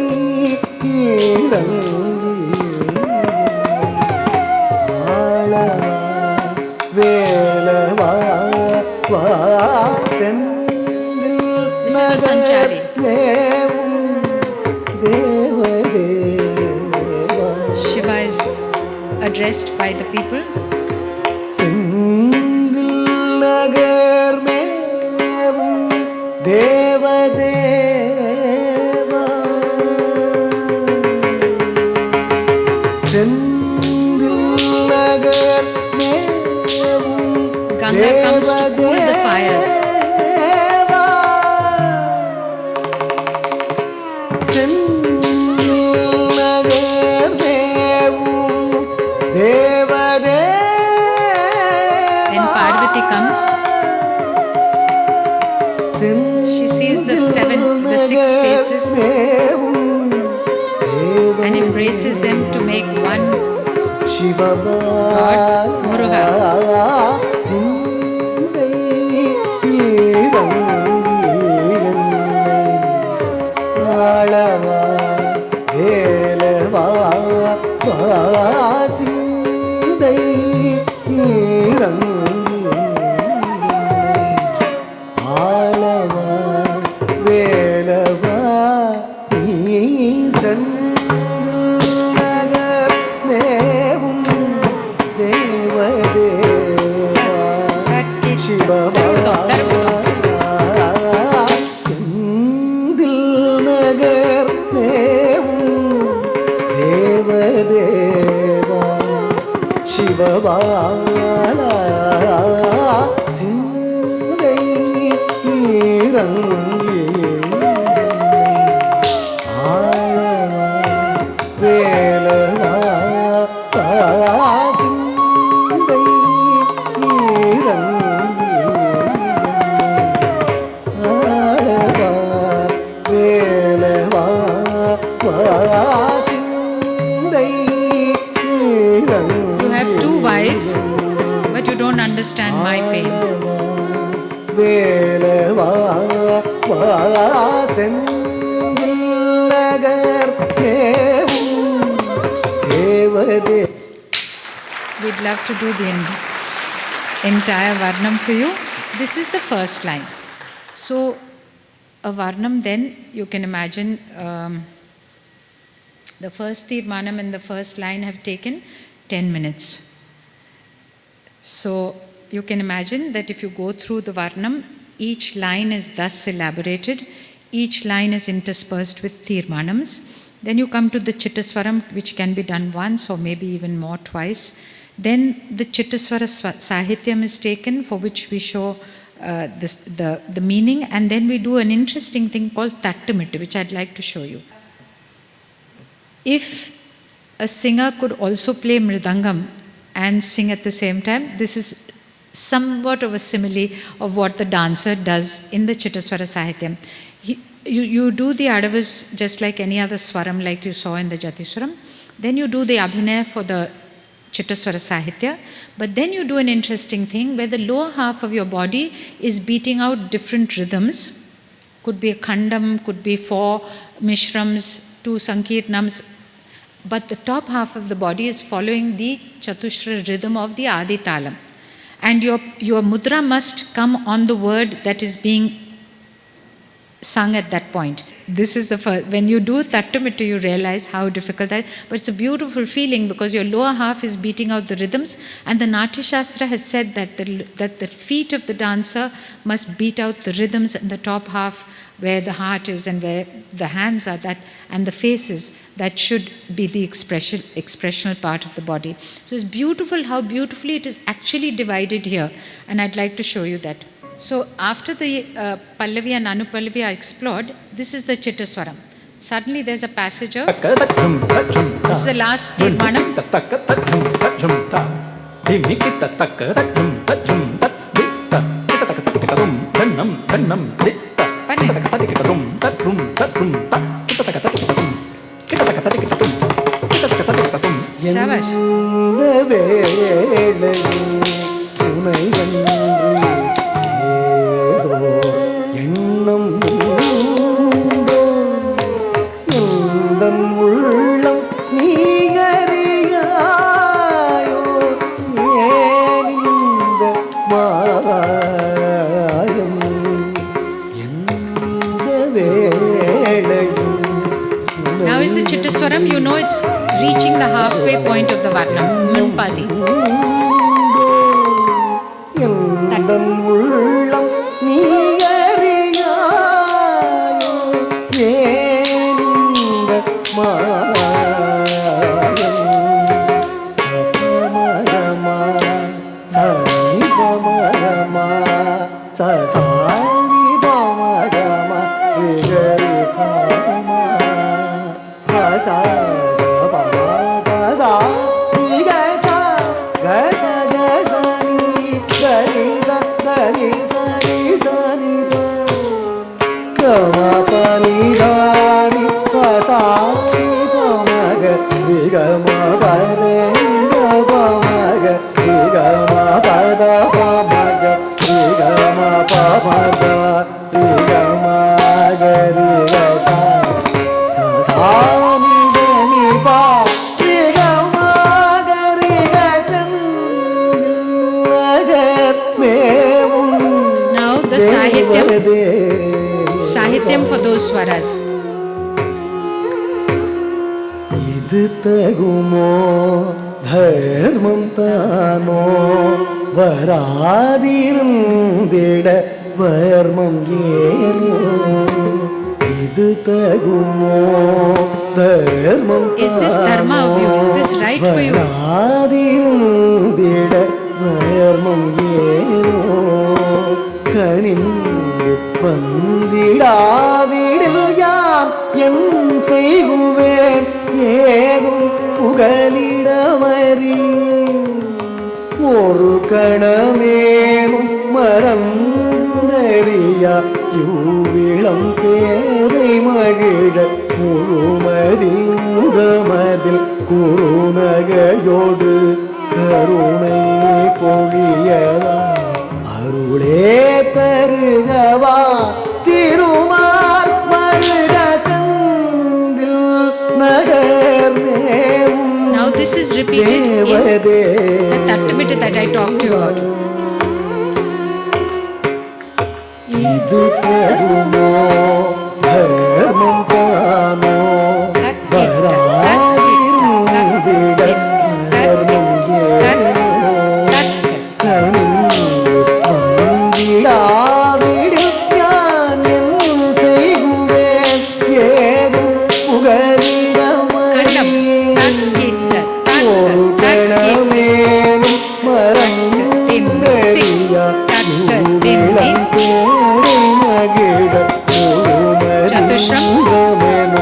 வேலவா Senthil This is a sanchari. தேவதேவா Shiva is addressed by the people. Senthil Nagar மேவும் தேவதேவா செந்தில் நகர் மேவும் Ganga comes to cool the fires. தேவதேவா Senthil Nagar மேவும் தேவதேவா When Parvati comes, she sees the six faces and embraces them to make one God, Muruga. Senthil Nagar மேவும் தேவதேவா சிவபாலா சிந்தை நீரங்கி ஆளவா வேலவா சிந்தை நீரங்கி ஆளவா வேலவா சிந்தை நீரங்கி You have two wives, but you don't understand my pain. வேலவா செந்தில் நகர் மேவும் தேவதே We'd love to do the entire Varnam for you. This is the first line. So, a Varnam, then you can imagine the first Tirmanam and the first line have taken 10 minutes. So, you can imagine that if you go through the Varnam, each line is thus elaborated, each line is interspersed with Tirmanams. Then you come to the Chittaswaram, which can be done once or maybe even more twice. Then the Chittaswara Sahityam is taken, for which we show the meaning, and then we do an interesting thing called Tattamit, which I'd like to show you. If a singer could also play Mridangam and sing at the same time, this is somewhat of a simile of what the dancer does in the Chittaswara Sahityam. You do the Adavas just like any other Swaram, like you saw in the Jatiswaram. Then you do the Abhinaya for the Chittaswara Sahitya. But then you do an interesting thing where the lower half of your body is beating out different rhythms. Could be a Khandam, could be 4 Mishrams, 2 Sankirtnams. But the top half of the body is following the Chatushra rhythm of the Adi Talam. And your mudra must come on the word that is being sung at that point. this is the first, when you do Tattumittu, you realize how difficult that is. But it's a beautiful feeling because your lower half is beating out the rhythms, and the Natya Shastra has said that the feet of the dancer must beat out the rhythms in the top half, where the heart is and where the hands are, that, and the faces, that should be the expressional part of the body. So it's beautiful how beautifully it is actually divided here, and I'd like to show you that. So after the Pallavi and Anupallavi are explored, this is the Chittaswaram. Suddenly there's a passage of, this is the last Tirmanam. Shabash. Now is the Chittaswaram, you know it's reaching the halfway point of the Varnam, Munpadi. Now the Sahityam for those swaras. இது தகுமோ தர்மம் தானோ வராதிருந்திட வர்மம் ஏனோ இது தகுமோ தர்மம் Is this dharma of you? Is this right for you? வராதிருந்திட வர்மம் ஏனோ கனிந்து வந்திடாவிடில் யான் என் செய்குவேன் ஏகும் புகலிடமறி ஒரு கணமேனும் மறந்தறியா யூவிளம் பேரை மகிழ முழுமதி முகமதில் குறுநகையோடு கருணை பொழியவா அருளே பெருகவா Thirumal மருக Senthil Nagar Now this is repeated in the Tattamita that I talked to you about. இது தருமோ தர்மம் தானோ வராதிருந்திட தர்மம் ஏனோ கனிந்து வந்திடாவிடில் யான் என் செய்குவேன் ஏகும் புகலிடமறி ஒரு கணமேனும் மறந்தறியா யூவிளம் பேரை மகிழ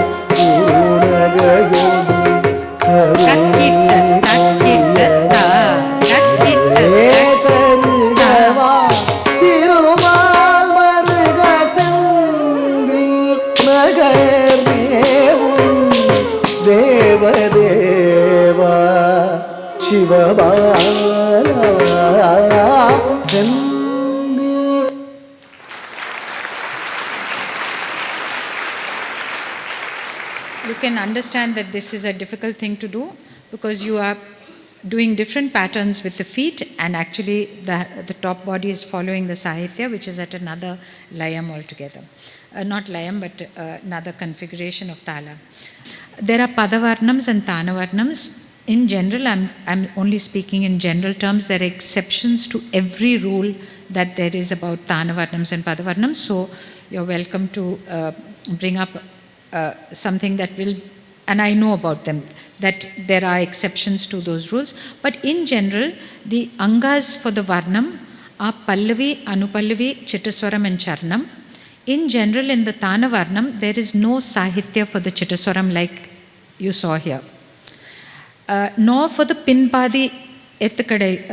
முழுமதியுகமெனும் குறுநகையோடு கருணை பெருகவா திருமால் மருக செந்தில் நகர் மேவும் தேவதேவா Sivabala Senthil. You can understand that this is a difficult thing to do because you are doing different patterns with the feet, and actually the top body is following the Sahitya, which is at another layam altogether. Not layam, but another configuration of Tala. There are Padavarnams and Tanavarnams. In general, I'm only speaking in general terms. There are exceptions to every rule that there is about Tanavarnams and Padavarnams. So you're welcome to bring up something that will, and I know about them, that there are exceptions to those rules. But in general, the Angas for the Varnam are Pallavi, Anupallavi, Chittaswaram and Charnam. In general, in the Tanavarnam, there is no Sahitya for the Chittaswaram like you saw here. Nor for the Pinpadi Ethakadai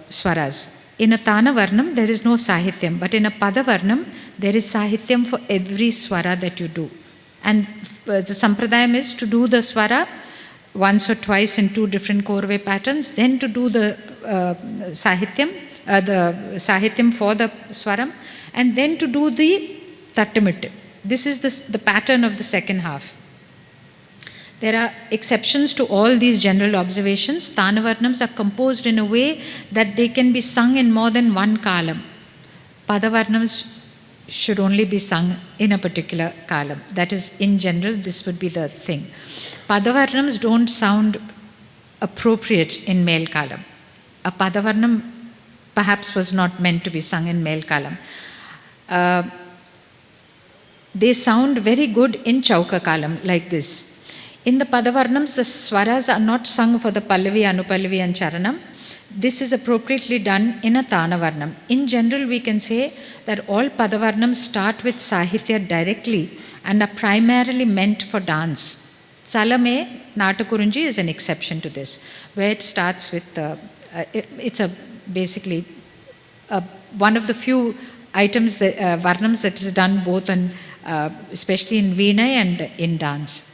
Swaras. In a Tanavarnam, there is no Sahityam, but in a Padavarnam, there is Sahityam for every Swara that you do. And the Sampradayam is to do the Swara once or twice in two different Korve patterns, then to do the Sahityam for the Swaram, and then to do the Tattamit. This is the pattern of the second half. There are exceptions to all these general observations. Tanavarnams are composed in a way that they can be sung in more than one kalam. Padavarnams should only be sung in a particular kalam. That is, in general, this would be the thing. Padavarnams don't sound appropriate in male kalam. A Padavarnam perhaps was not meant to be sung in male kalam. They sound very good in Chauka kalam, like this. In the Padavarnams, the Swaras are not sung for the Pallavi, Anupallavi and Charanam. This is appropriately done in a Tanavarnam. In general, we can say that all Padavarnams start with Sahitya directly and are primarily meant for dance. Salame, Natakurunji is an exception to this, where it starts with, basically one of the few items, Varnams that is done both on, especially in Veena and in dance.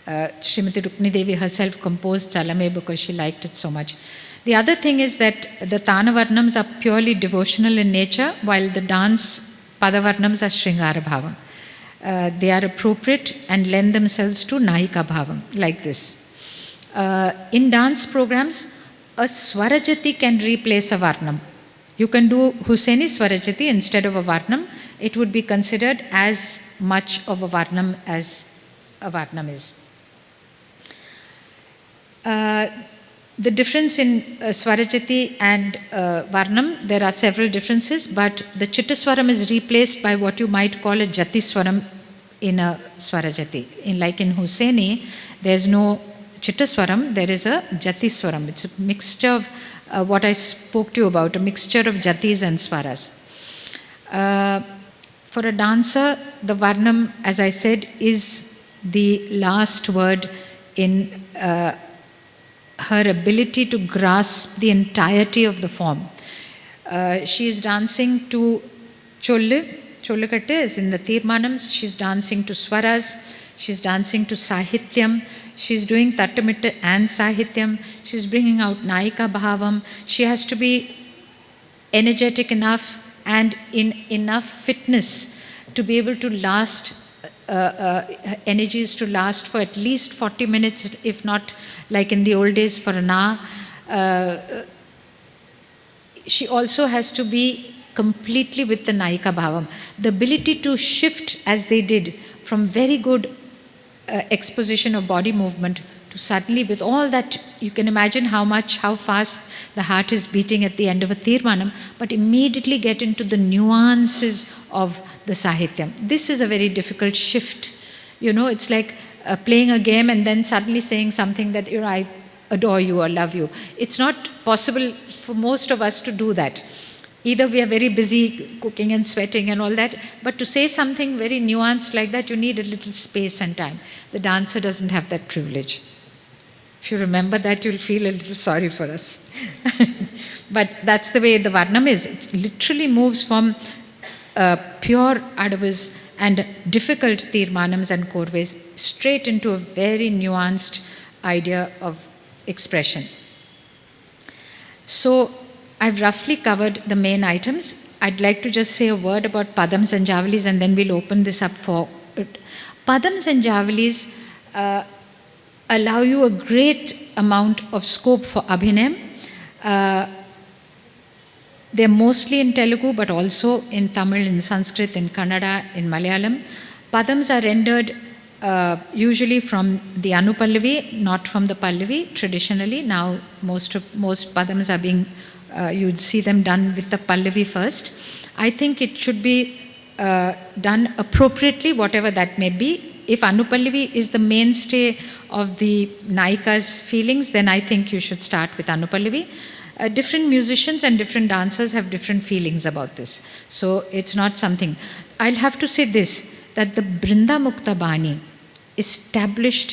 Srimati Rukmini Devi herself composed Salame because she liked it so much. The other thing is that the Tanavarnams are purely devotional in nature, while the dance Padavarnams are Sringara Bhavam. They are appropriate and lend themselves to Nahika Bhavam, like this. In dance programs, a Swarajati can replace a Varnam. You can do Hussaini Swarajati instead of a Varnam. It would be considered as much of a Varnam as a Varnam is. The difference in Swarajati and Varnam, there are several differences, but the Chittaswaram is replaced by what you might call a Jatiswaram in a Swarajati. Like in Hussaini, there is no Chittaswaram, there is a Jatiswaram. It's a mixture of what I spoke to you about, a mixture of Jatis and Swaras. For a dancer, the Varnam, as I said, is the last word in her ability to grasp the entirety of the form. She is dancing to Chollakatte is in the Tirmanams, she's dancing to Swaras, she's dancing to Sahityam, she's doing Tattamitta and Sahityam, she's bringing out Naika Bhavam, she has to be energetic enough and in enough fitness to be able to last, energies to last for at least 40 minutes, if not like in the old days for an hour. She also has to be completely with the Naika Bhavam. The ability to shift, as they did, from very good exposition of body movement to suddenly with all that, you can imagine how fast the heart is beating at the end of a Tirmanam, but immediately get into the nuances of the Sahityam. This is a very difficult shift. You know, it's like playing a game and then suddenly saying something that, you know, I adore you or love you. It's not possible for most of us to do that. Either we are very busy cooking and sweating and all that, but to say something very nuanced like that, you need a little space and time. The dancer doesn't have that privilege. If you remember that, you'll feel a little sorry for us. But that's the way the Varnam is. It literally moves from pure Adavas and difficult Tirmanams and Korves straight into a very nuanced idea of expression. So I've roughly covered the main items. I'd like to just say a word about Padams and Javalis, and then we'll open this up for it. Padams and Javalis, allow you a great amount of scope for abhinay. They're mostly in Telugu, but also in Tamil, in Sanskrit, in Kannada, in Malayalam. Padams are rendered usually from the Anupallavi, not from the Pallavi, traditionally. Now, most Padams are being, you'd see them done with the Pallavi first. I think it should be done appropriately, whatever that may be. If Anupallavi is the mainstay of the Naika's feelings, then I think you should start with Anupallavi. Different musicians and different dancers have different feelings about this. So it's not something. I'll have to say this, that the Brinda Mukta Bani established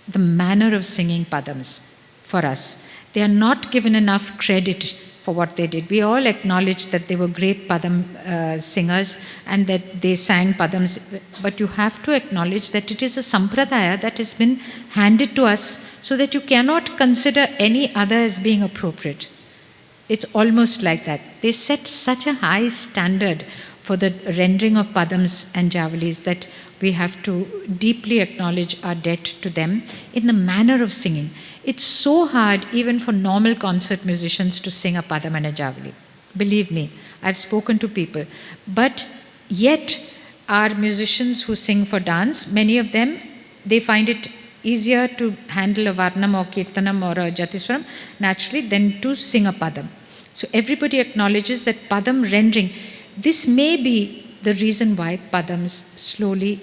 the manner of singing Padams for us. They are not given enough credit for what they did. We all acknowledge that they were great Padam singers and that they sang Padams, but you have to acknowledge that it is a sampradaya that has been handed to us so that you cannot consider any other as being appropriate. It's almost like that. They set such a high standard for the rendering of Padams and Javalis that we have to deeply acknowledge our debt to them in the manner of singing. It's so hard even for normal concert musicians to sing a Padam and a Javali. Believe me, I've spoken to people. But yet, our musicians who sing for dance, many of them, they find it easier to handle a Varnam or Kirtanam or a Jatiswaram naturally than to sing a Padam. So everybody acknowledges that Padam rendering, this may be the reason why Padams slowly,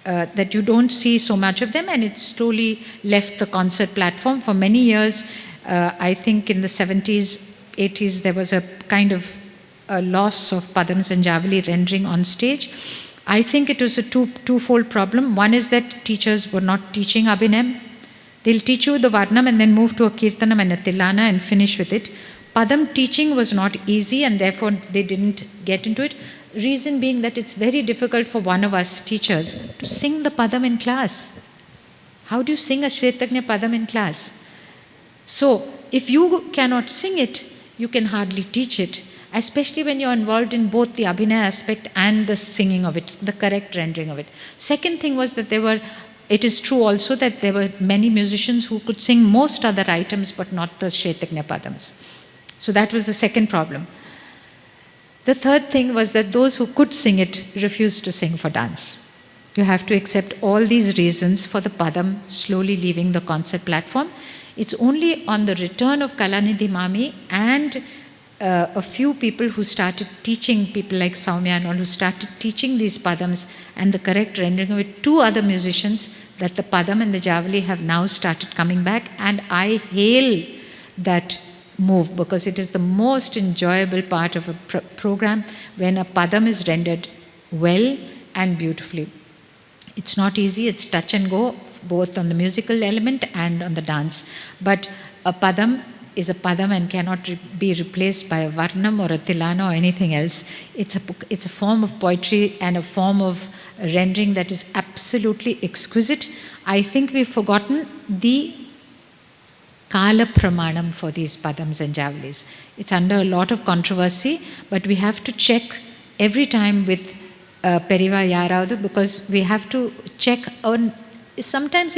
that you don't see so much of them, and it slowly left the concert platform. For many years, I think in the 70s, 80s, there was a kind of a loss of Padams and Javali rendering on stage. I think it was a twofold problem. One is that teachers were not teaching Abhinay. They'll teach you the Varnam and then move to a Kirtanam and a Tilana and finish with it. Padam teaching was not easy and therefore they didn't get into it. Reason being that it's very difficult for one of us teachers to sing the Padam in class. How do you sing a Shretagnya Padam in class? So, if you cannot sing it, you can hardly teach it, especially when you're involved in both the Abhinay aspect and the singing of it, the correct rendering of it. Second thing was that it is true also that there were many musicians who could sing most other items but not the Shretagnya Padams. So that was the second problem. The third thing was that those who could sing it refused to sing for dance. You have to accept all these reasons for the Padam slowly leaving the concert platform. It's only on the return of Kalanidhi Mami and a few people who started teaching, people like Saumya and all, who started teaching these Padams and the correct rendering of it, two other musicians, that the Padam and the Javali have now started coming back, and I hail that move because it is the most enjoyable part of a program when a Padam is rendered well and beautifully. It's not easy, it's touch and go, both on the musical element and on the dance. But a Padam is a Padam and cannot be replaced by a Varnam or a Tilana or anything else. It's a form of poetry and a form of rendering that is absolutely exquisite. I think we've forgotten the Kala Pramanam for these Padams and Javalis. It's under a lot of controversy, but we have to check every time with Periva Yaradu, because we have to check on, sometimes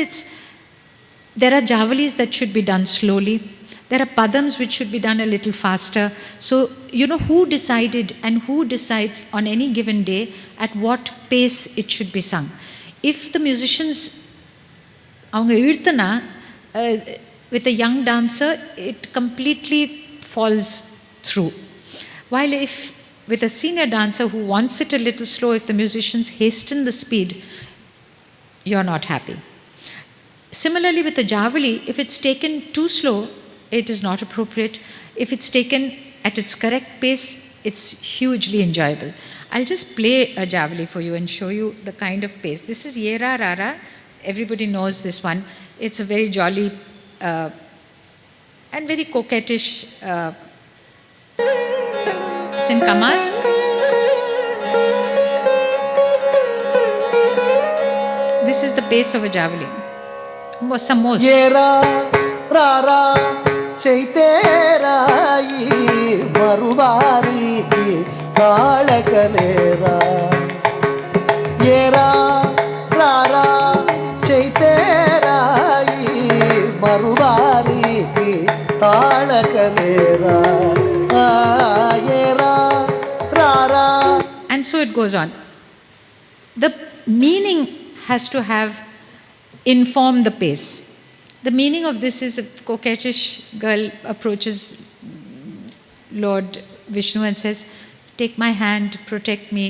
there are Javalis that should be done slowly. There are Padams which should be done a little faster. So, who decided and who decides on any given day at what pace it should be sung? If the musicians, with a young dancer, it completely falls through. While if with a senior dancer who wants it a little slow, if the musicians hasten the speed, you're not happy. Similarly with the Javali, if it's taken too slow, it is not appropriate. If it's taken at its correct pace, it's hugely enjoyable. I'll just play a Javali for you and show you the kind of pace. This is Yera Rara. Everybody knows this one. It's a very jolly and very coquettish. It's in Kamas. This is the pace of a Javali. Some most. Yera Rara Chaiterayi Marubari Kalakalera Yera Rara Chaiterayi so it goes on. The meaning has to have inform the pace. The meaning of this is a coquettish girl approaches Lord Vishnu and says, "Take my hand, protect me.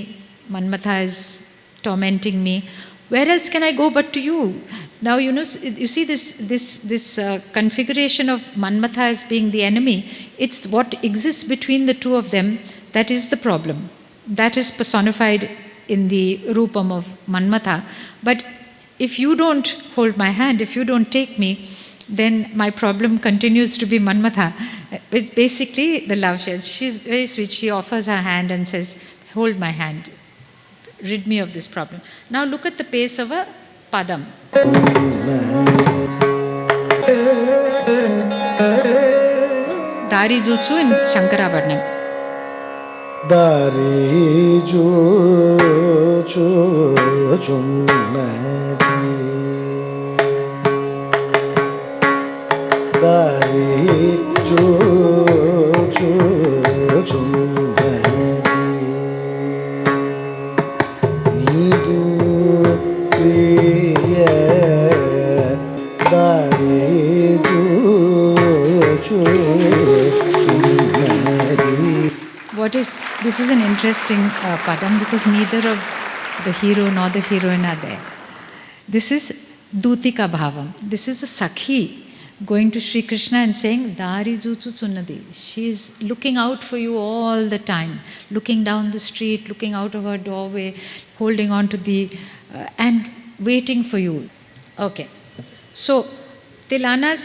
Manmatha is tormenting me. Where else can I go but to you?" Now, you see this configuration of Manmatha as being the enemy. It's what exists between the two of them that is the problem. That is personified in the Rupam of Manmatha. But if you don't hold my hand, if you don't take me, then my problem continues to be Manmatha. It's basically the love. She's very sweet. She offers her hand and says, "Hold my hand. Rid me of this problem." Now look at the pace of a padam. Dari Jutsu in Shankarabharanam. Dari Jutsu Chunnadi Dari Jutsu Chunnadi Nidu Priya Dari Jutsu This is an interesting padam because neither of the hero nor the heroine are there. This is Dutika Bhavam. This is a Sakhi going to Sri Krishna and saying, "Dari Jutsu Sunnadi." She is looking out for you all the time, looking down the street, looking out of her doorway, holding on to the, and waiting for you. Okay. So, Tilanas,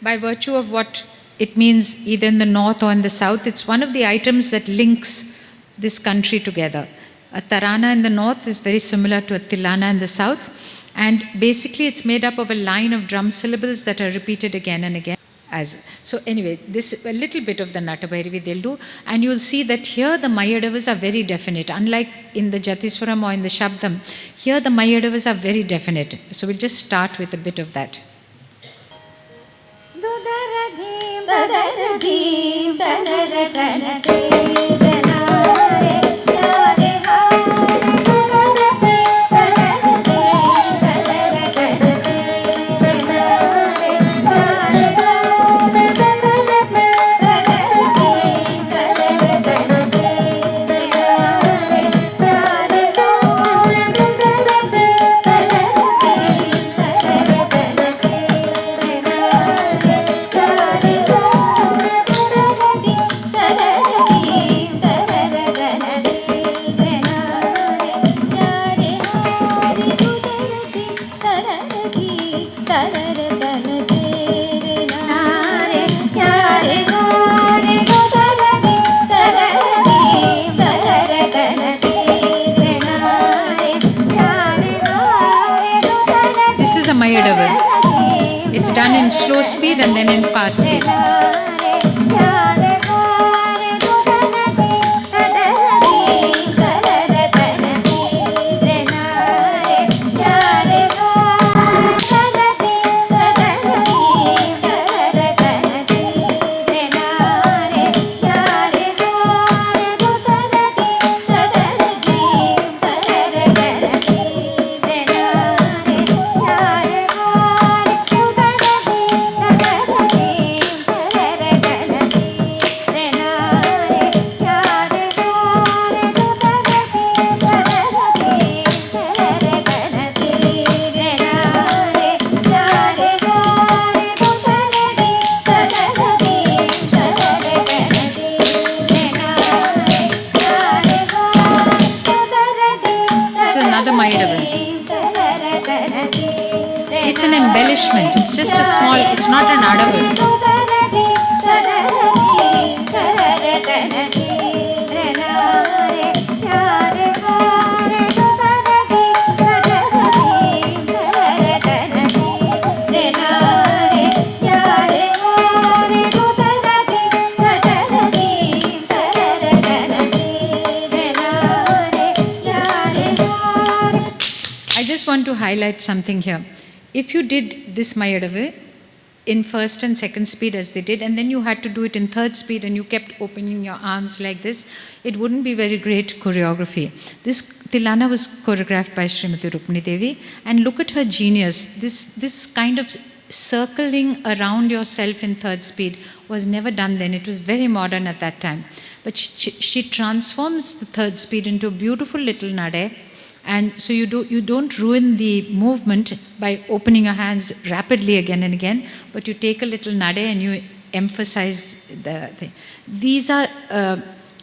by virtue of what it means either in the north or in the south, it's one of the items that links this country together. A tarana in the north is very similar to a tilana in the south, and basically it's made up of a line of drum syllables that are repeated again and again. So anyway, this a little bit of the Natabhairavi they'll do, and you'll see that here the Mayadavas are very definite. Unlike in the Jatiswaram or in the Shabdam, here the Mayadavas are very definite. So we'll just start with a bit of that. It's done in slow speed and then in fast speed. It's an embellishment. It's just a small, it's not an adavu. I just want to highlight something here. If you did this Mayadavu, in first and second speed as they did, and then you had to do it in third speed and you kept opening your arms like this, it wouldn't be very great choreography. This Tilana was choreographed by Srimati Rukmini Devi, and look at her genius. This kind of circling around yourself in third speed was never done then. It was very modern at that time. But she transforms the third speed into a beautiful little nade. And so you don't ruin the movement by opening your hands rapidly again and again, but you take a little nade and you emphasize the thing. These are,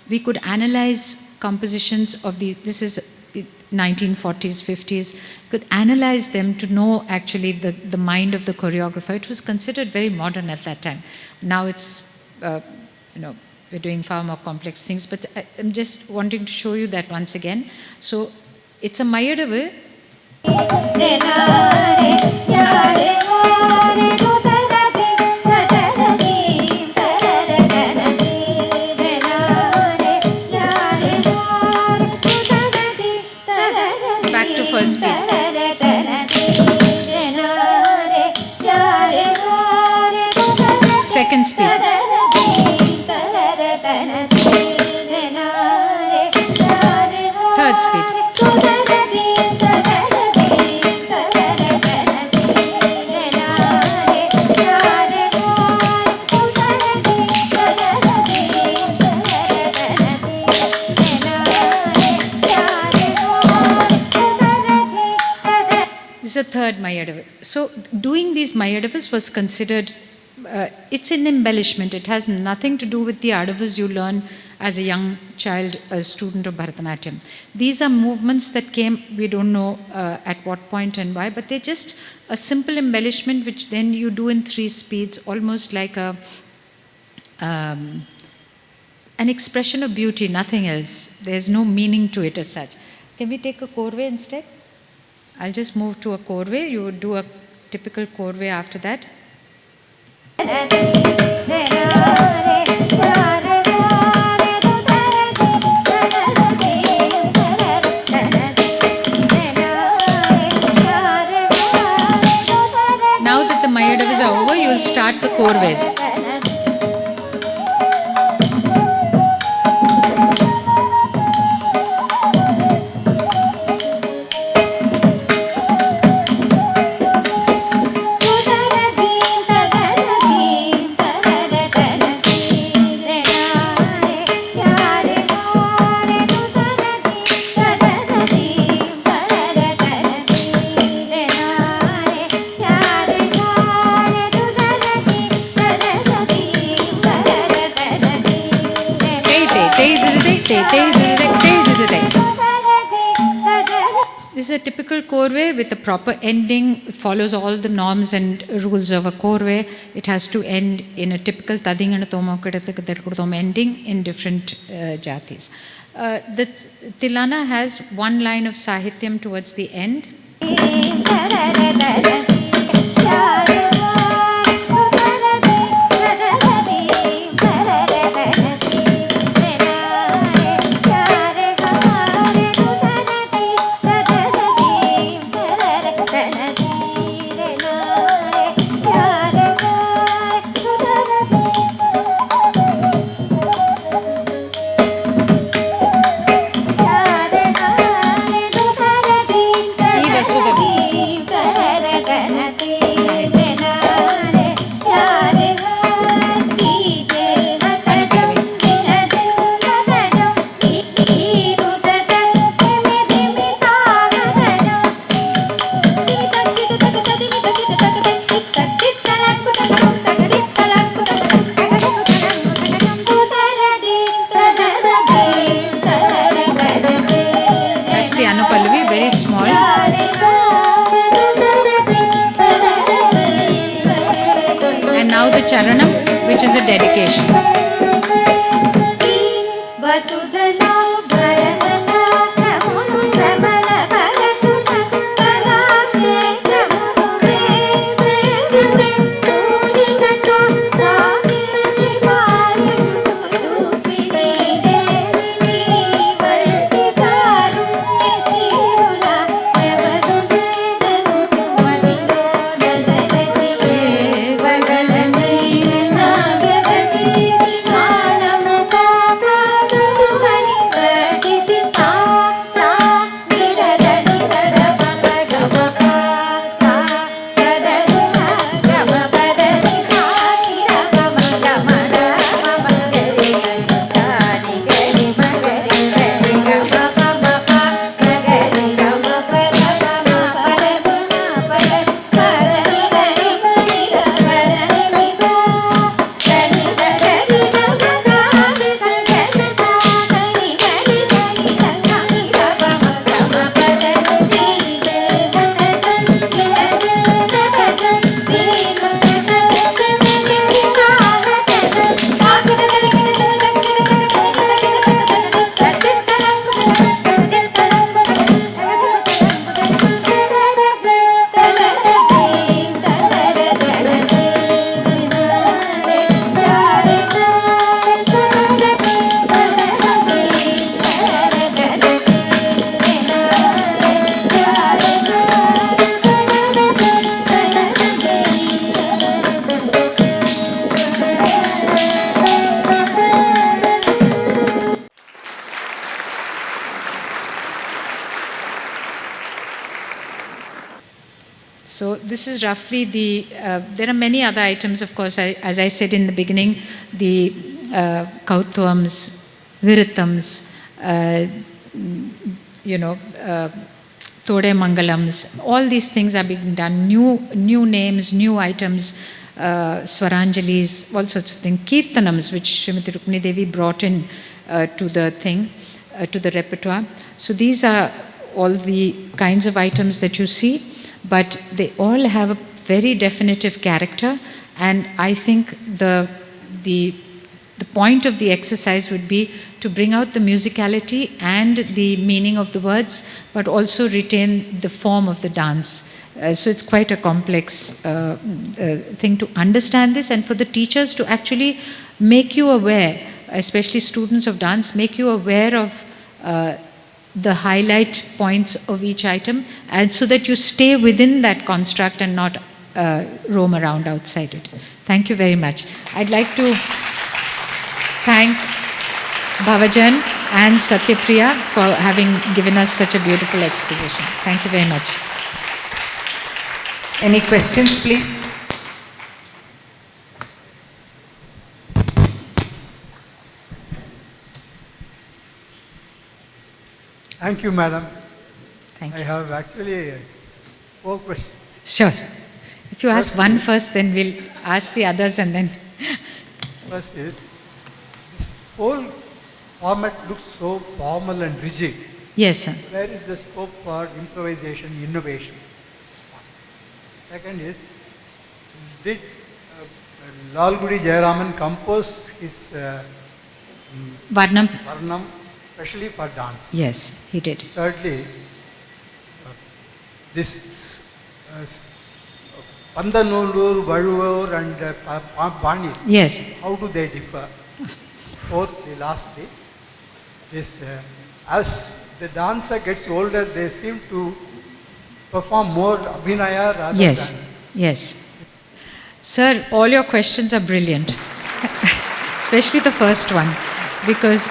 we could analyze compositions of these, this is 1940s, 50s, could analyze them to know actually the mind of the choreographer. It was considered very modern at that time. Now it's, we're doing far more complex things, but I'm just wanting to show you that once again. So it's a Mayadavu. Back to first speed. Second speed. Third speed. This is the third Mayadavu. So doing these Mayadavas was considered, it's an embellishment. It has nothing to do with the Adavas you learn as a young child, a student of Bharatanatyam. These are movements that came, we don't know at what point and why, but they're just a simple embellishment which then you do in 3 speeds, almost like an expression of beauty, nothing else. There's no meaning to it as such. Can we take a korve instead? I'll just move to a korve. You would do a typical korve after that. Now that the Mayadavas are over, you will start the korves. This is a typical korve with a proper ending. It follows all the norms and rules of a korve. It has to end in a typical tadingana ending in different jatis. The Tilana has one line of sahityam towards the end. Very small. And now the Charanam, which is a dedication. So this is roughly the, there are many other items, of course, as I said in the beginning, the Kautvams, Virithams, Tode Mangalams, all these things are being done, new names, new items, Swaranjalis, all sorts of things, Kirtanams, which Srimati Rukmini Devi brought in to the thing, to the repertoire. So these are all the kinds of items that you see, but they all have a very definitive character, and I think the point of the exercise would be to bring out the musicality and the meaning of the words, but also retain the form of the dance. So it's quite a complex thing to understand this, and for the teachers to actually make you aware, especially students of dance, make you aware of the highlight points of each item, and so that you stay within that construct and not roam around outside it. Thank you very much. I'd like to thank Bhavajan and Satyapriya for having given us such a beautiful exposition. Thank you very much. Any questions, please? Thank you, madam. Thank you. I have actually 4 questions. Sure, sir. If you ask one first, then we'll ask the others and then... First is, this whole format looks so formal and rigid. Yes, sir. Where is the scope for improvisation, innovation? Second is, did Lalgudi Jayaraman compose his Varnam? Varnam especially for dance? Yes, he did. Thirdly, this Pandanulur, Vazhuvur and Banis, Yes. how do they differ? Fourthly, lastly, this, as the dancer gets older, they seem to perform more abhinaya rather Yes, yes. Sir, all your questions are brilliant, especially the first one, because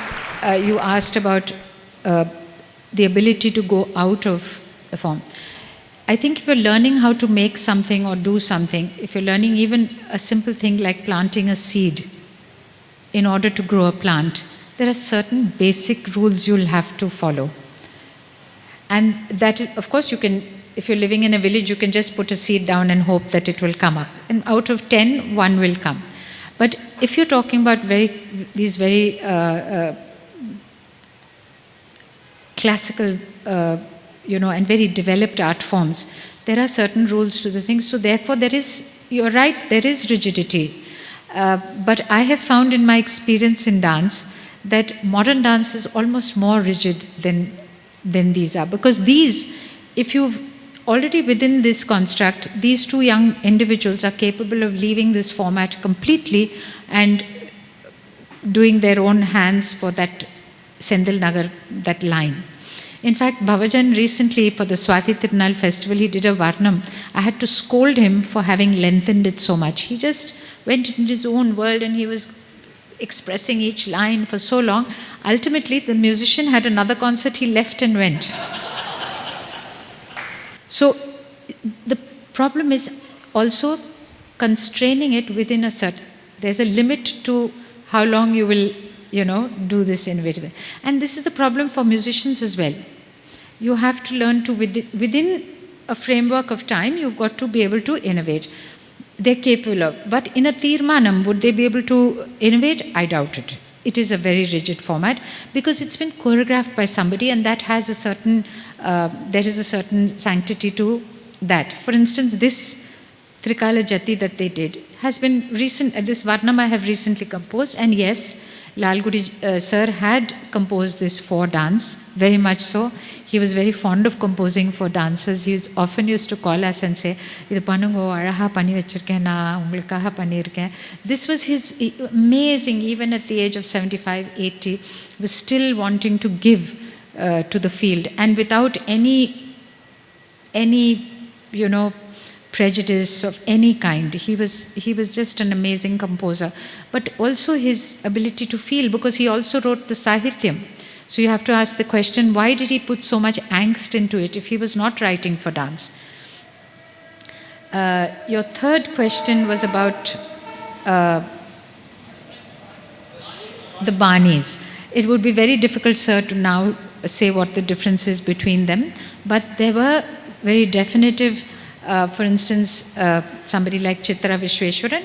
you asked about the ability to go out of the form. I think if you're learning how to make something or do something, if you're learning even a simple thing like planting a seed in order to grow a plant, there are certain basic rules you'll have to follow. And that is, of course, you can, if you're living in a village, you can just put a seed down and hope that it will come up. And out of 10, 1 will come. But if you're talking about these very classical, and very developed art forms, there are certain rules to the things. So therefore, you're right, there is rigidity. But I have found in my experience in dance that modern dance is almost more rigid than these are. Because these, if you've already within this construct, these 2 young individuals are capable of leaving this format completely and doing their own hands for that Sendil Nagar, that line. In fact, Bhavajan recently for the Swati Tirunal festival, he did a Varnam. I had to scold him for having lengthened it so much. He just went into his own world and he was expressing each line for so long. Ultimately, the musician had another concert, he left and went. So, the problem is also constraining it within a certain, there's a limit to how long you will, do this innovative. And this is the problem for musicians as well. You have to learn to, within a framework of time, you've got to be able to innovate. They're capable of, but in a Tirmanam, would they be able to innovate? I doubt it. It is a very rigid format because it's been choreographed by somebody, and that has a certain, there is a certain sanctity to that. For instance, this Trikala Jati that they did has been recent, this Varnam I have recently composed, and yes, Lalgudi sir had composed this for dance, very much so. He was very fond of composing for dancers. He often used to call us and say, "Idu panungo araha pani vechirken na ungalukkaga pannirken." This was his amazing, even at the age of 75, 80, was still wanting to give to the field, and without any prejudice of any kind. He was just an amazing composer, but also his ability to feel, because he also wrote the Sahityam. So you have to ask the question, why did he put so much angst into it if he was not writing for dance? Your third question was about the Banis. It would be very difficult, sir, to now say what the difference is between them, but there were very definitive, for instance, somebody like Chitra Vishweshwaran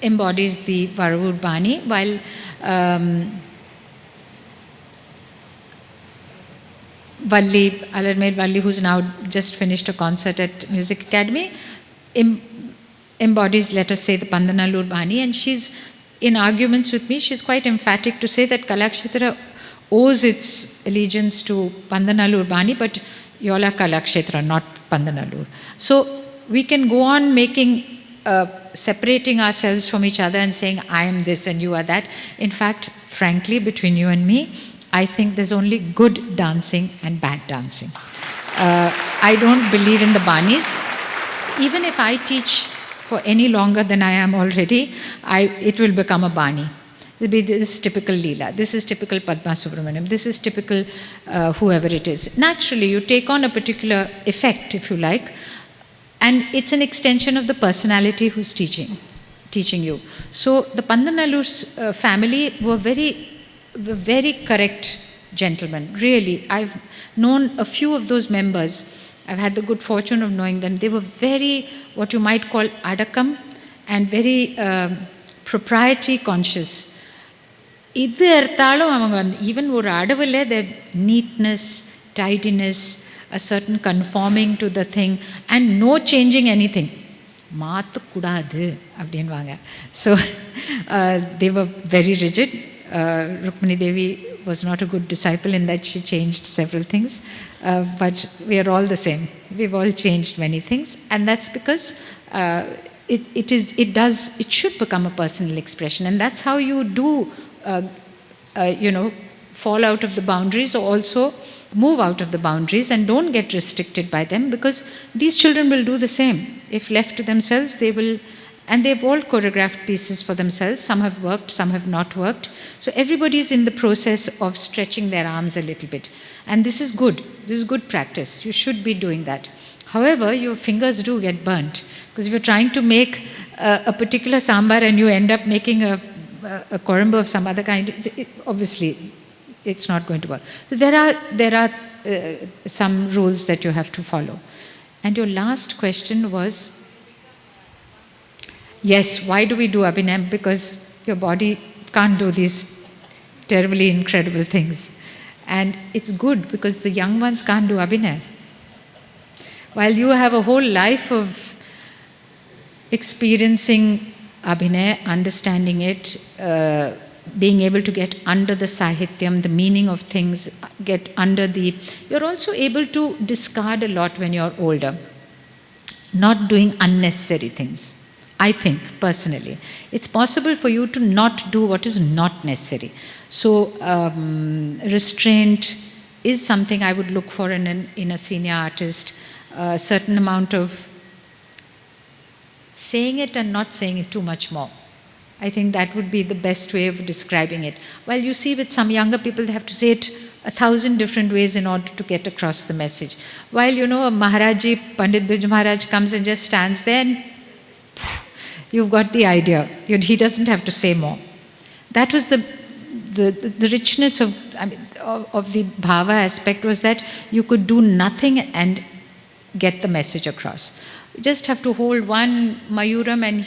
embodies the Varavur Bani, while Valli, Alarmed Valli, who's now just finished a concert at Music Academy, embodies, let us say, the Pandanallur Bani, and she's, in arguments with me, she's quite emphatic to say that Kalakshetra owes its allegiance to Pandanallur Bani, but Yola Kalakshetra, not Pandanallur. So we can go on separating ourselves from each other and saying, I am this and you are that. In fact, frankly, between you and me, I think there's only good dancing and bad dancing. I don't believe in the Banis. Even if I teach for any longer than I am already, it will become a Bani. This is typical Leela. This is typical Padma Subramaniam. This is typical whoever it is. Naturally, you take on a particular effect, if you like, and it's an extension of the personality who's teaching you. So the Pandanallur family were very correct gentlemen. Really, I've known a few of those members. I've had the good fortune of knowing them. They were very, what you might call adakam, and very propriety conscious. Even their neatness, tidiness, a certain conforming to the thing, and no changing anything. So they were very rigid. Rukmini Devi was not a good disciple in that she changed several things, but we are all the same. We've all changed many things, and that's because it should become a personal expression, and that's how you do, fall out of the boundaries, or also move out of the boundaries, and don't get restricted by them, because these children will do the same. If left to themselves, they will. And they've all choreographed pieces for themselves. Some have worked, some have not worked. So everybody's in the process of stretching their arms a little bit. And this is good. This is good practice. You should be doing that. However, your fingers do get burnt. Because if you're trying to make a particular sambar and you end up making a korambu of some other kind, obviously it's not going to work. So there are some rules that you have to follow. And your last question was, yes, why do we do Abhinay? Because your body can't do these terribly incredible things. And it's good because the young ones can't do Abhinay. While you have a whole life of experiencing Abhinay, understanding it, being able to get under the sahityam, the meaning of things, you're also able to discard a lot when you're older. Not doing unnecessary things. I think, personally, it's possible for you to not do what is not necessary. So, restraint is something I would look for in a senior artist. A certain amount of saying it and not saying it too much more. I think that would be the best way of describing it. While you see with some younger people, they have to say it 1,000 different ways in order to get across the message. While, a Maharaji, Pandit Birju Maharaj comes and just stands there and you've got the idea. He doesn't have to say more. That was the richness of the bhava aspect, was that you could do nothing and get the message across. You just have to hold one mayuram and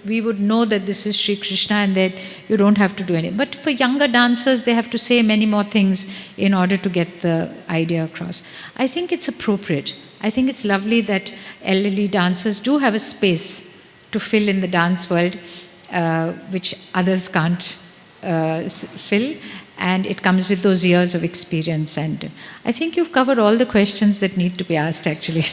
we would know that this is Sri Krishna and that you don't have to do anything. But for younger dancers, they have to say many more things in order to get the idea across. I think it's appropriate. I think it's lovely that elderly dancers do have a space to fill in the dance world, which others can't fill, and it comes with those years of experience. And I think you've covered all the questions that need to be asked, actually.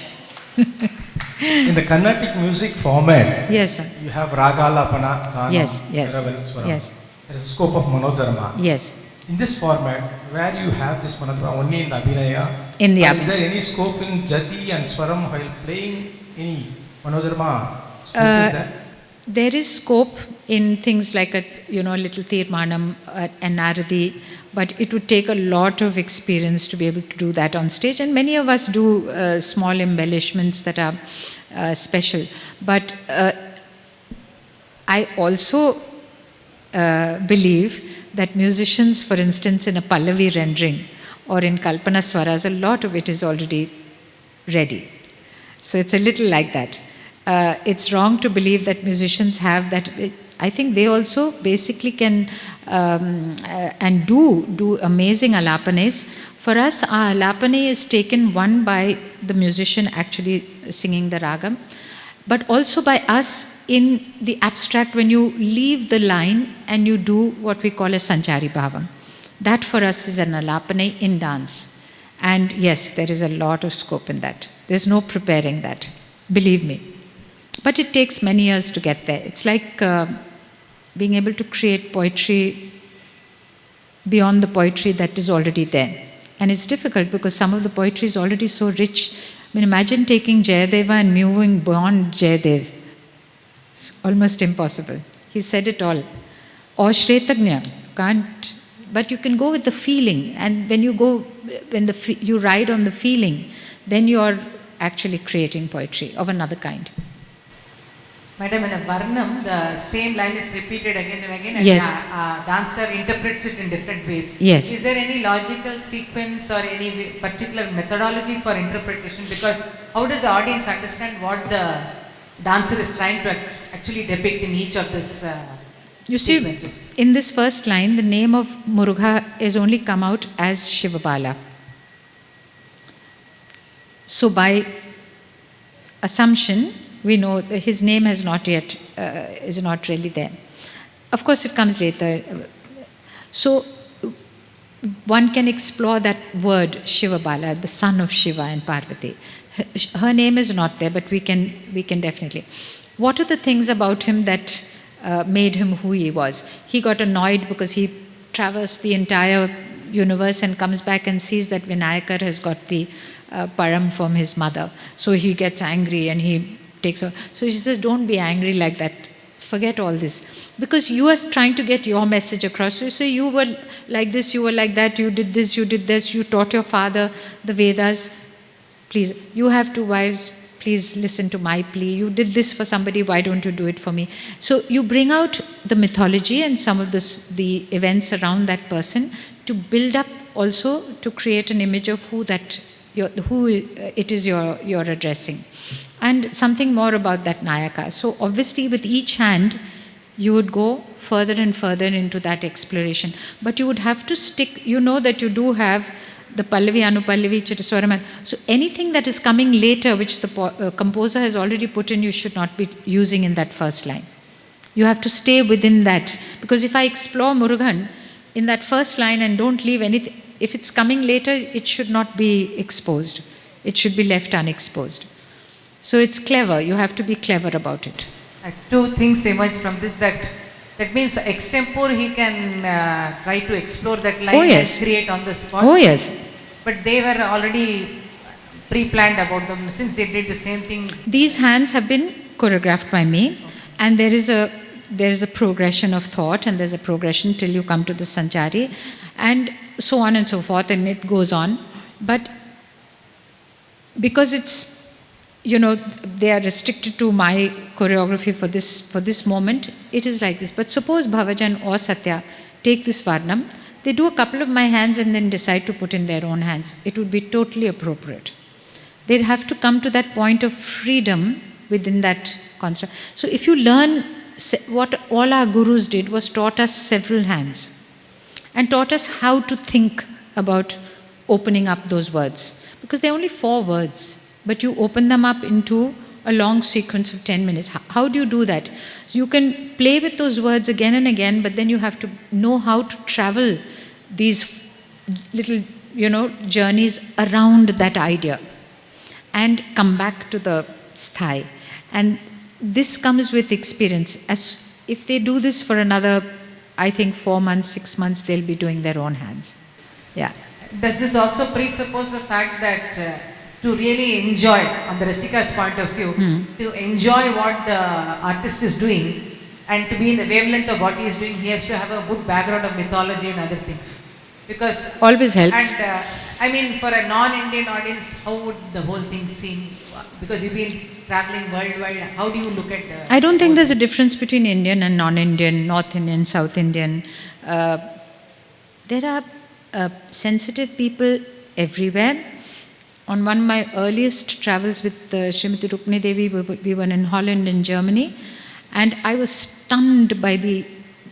In the Carnatic music format, yes, sir. You have Ragalapana, Ganam, yes, Karaval, Swaram. yes. There is a scope of Manodharma. Yes. In this format, where you have this Manodharma only in the Abhinaya, in the is there any scope in Jati and Swaram while playing any Manodharma? There is scope in things like a little Tirmanam and Naradi, but it would take a lot of experience to be able to do that on stage. And many of us do small embellishments that are special. But I also believe that musicians, for instance, in a Pallavi rendering or in Kalpana Swaras, a lot of it is already ready. So it's a little like that. It's wrong to believe that musicians have that. I think they also basically can and do amazing alapanes. For us, our alapane is taken one by the musician actually singing the ragam, but also by us in the abstract when you leave the line and you do what we call a sanchari bhavam. That for us is an alapane in dance. And yes, there is a lot of scope in that. There's no preparing that, believe me. But it takes many years to get there. It's like being able to create poetry beyond the poetry that is already there. And it's difficult because some of the poetry is already so rich. I mean, imagine taking Jayadeva and moving beyond Jayadev. It's almost impossible. He said it all. Or Shretagnya, can't. But you can go with the feeling. And when you go, when you ride on the feeling, then you are actually creating poetry of another kind. Madam, in a Varnam, the same line is repeated again and again, and Yes. the dancer interprets it in different ways. Yes. Is there any logical sequence or any particular methodology for interpretation? Because how does the audience understand what the dancer is trying to actually depict in each of these You see, sequences? in this first line, the name of Muruga is only come out as Shivabala. So by assumption, we know that his name has not yet, is not really there. Of course, it comes later. So one can explore that word, Shivabala, the son of Shiva and Parvati. Her name is not there, but we can definitely. What are the things about him that made him who he was? He got annoyed because he traversed the entire universe and comes back and sees that Vinayakar has got the param from his mother. So he gets angry and he takes her. So she says, don't be angry like that. Forget all this. Because you are trying to get your message across. So you say, you were like this, you were like that, you did this, you did this, you taught your father the Vedas. Please, you have 2 wives, please listen to my plea. You did this for somebody, why don't you do it for me? So you bring out the mythology and some of the events around that person to build up also to create an image of who it is you're addressing. And something more about that Nayaka. So obviously with each hand, you would go further and further into that exploration. But you would have to stick, you know that you do have the Pallavi, Anupallavi, Chatuswaram. So anything that is coming later, which the composer has already put in, you should not be using in that first line. You have to stay within that. Because if I explore Murugan in that first line and don't leave anything, if it's coming later, it should not be exposed. It should be left unexposed. So it's clever. You have to be clever about it. 2 things emerge from this. That means extempore he can try to explore that line. Oh, yes. And create on the spot. Oh yes. But they were already pre-planned about them since they did the same thing. These hands have been choreographed by me, and there is a progression of thought, and there's a progression till you come to the Sanchari, and so on and so forth, and it goes on. But because it's, they are restricted to my choreography for this moment, it is like this. But suppose Bhavajan or Satya take this Varnam, they do a couple of my hands and then decide to put in their own hands. It would be totally appropriate. They'd have to come to that point of freedom within that construct. So if you learn, what all our gurus did was taught us several hands and taught us how to think about opening up those words. Because they're only 4 words, but you open them up into a long sequence of 10 minutes. How do you do that? So you can play with those words again and again, but then you have to know how to travel these little, journeys around that idea and come back to the sthai. And this comes with experience. As if they do this for another, I think 4 months, 6 months, they'll be doing their own hands. Yeah. Does this also presuppose the fact that to really enjoy, on the Rasika's point of view, to enjoy what the artist is doing and to be in the wavelength of what he is doing, he has to have a good background of mythology and other things? Because always helps. And I mean, for a non-Indian audience, how would the whole thing seem? Because you've been traveling worldwide, how do you look at the... I don't think there's a difference between Indian and non-Indian, North Indian, South Indian. There are sensitive people everywhere. On one of my earliest travels with Srimati Rukmini Devi, we were in Holland and Germany, and I was stunned by the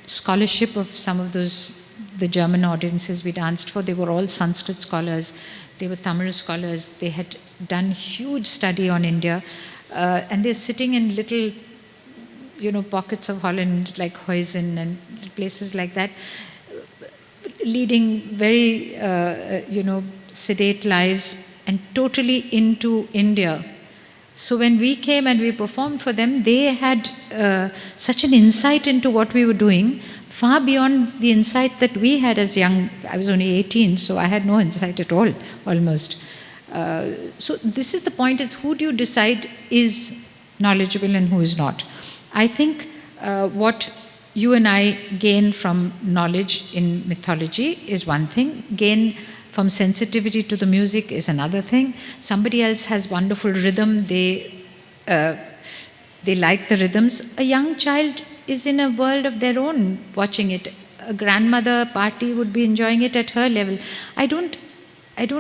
scholarship of some of the German audiences we danced for. They were all Sanskrit scholars, they were Tamil scholars, they had done huge study on India, and they're sitting in little, pockets of Holland like Huizen and places like that, leading very, sedate lives and totally into India. So when we came and we performed for them, they had such an insight into what we were doing, far beyond the insight that we had as young. I was only 18, so I had no insight at all, almost. So this is the point, is who do you decide is knowledgeable and who is not? I think what you and I gain from knowledge in mythology is one thing, gain from sensitivity to the music is another thing. Somebody else has wonderful rhythm, they like the rhythms. A young child is in a world of their own watching it. A grandmother party would be enjoying it at her level. I don't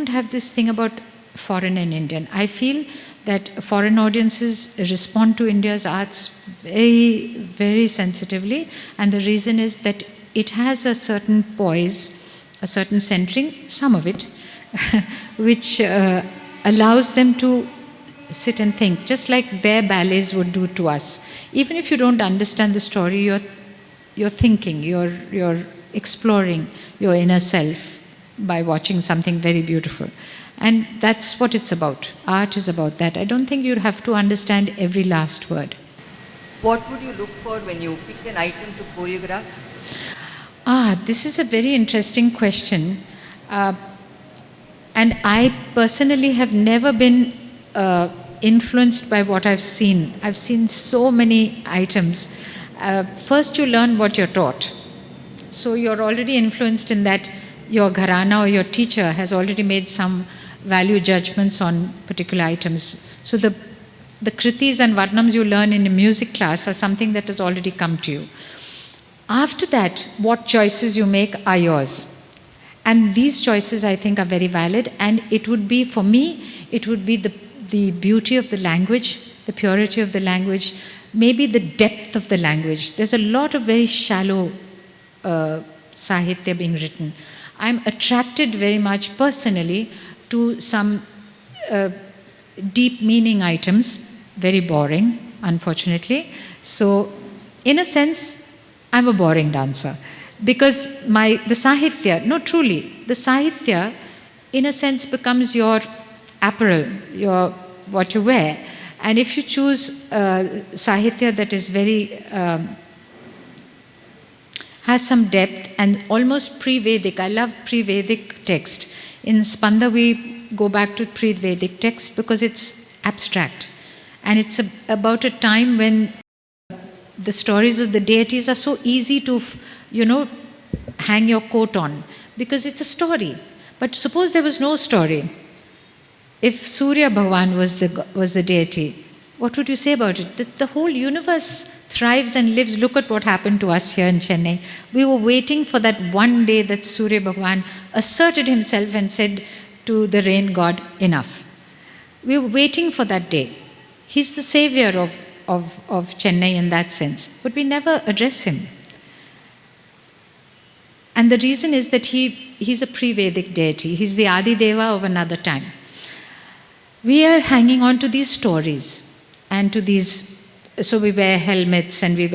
have this thing about foreign and Indian. I feel that foreign audiences respond to India's arts very, very sensitively, and the reason is that it has a certain poise, a certain centering, some of it, which allows them to sit and think, just like their ballets would do to us. Even if you don't understand the story, you're thinking, you're exploring your inner self by watching something very beautiful. And that's what it's about. Art is about that. I don't think you have to understand every last word. What would you look for when you pick an item to choreograph? This is a very interesting question. And I personally have never been influenced by what I've seen. I've seen so many items. First you learn what you're taught. So you're already influenced in that your gharana or your teacher has already made some value judgments on particular items. So the kritis and varnams you learn in a music class are something that has already come to you. After that, what choices you make are yours. And these choices, I think, are very valid. And it would be, for me, it would be the beauty of the language, the purity of the language, maybe the depth of the language. There's a lot of very shallow sahitya being written. I'm attracted very much personally to some deep meaning items, very boring, unfortunately. So, in a sense, I'm a boring dancer, because the sahitya, no, truly, the sahitya in a sense becomes your apparel, what you wear. And if you choose sahitya that is very, has some depth and almost pre-Vedic, I love pre-Vedic text. In Spanda we go back to pre-Vedic text because it's abstract. And it's about a time when the stories of the deities are so easy to, hang your coat on, because it's a story. But suppose there was no story. If Surya Bhagavan was the deity, what would you say about it? The whole universe thrives and lives. Look at what happened to us here in Chennai. We were waiting for that one day that Surya Bhagavan asserted himself and said to the rain god, enough. We were waiting for that day. He's the savior of Chennai in that sense, but we never address him. And the reason is that he's a pre-Vedic deity. He's the Adi Deva of another time. We are hanging on to these stories and to these, so we wear helmets and we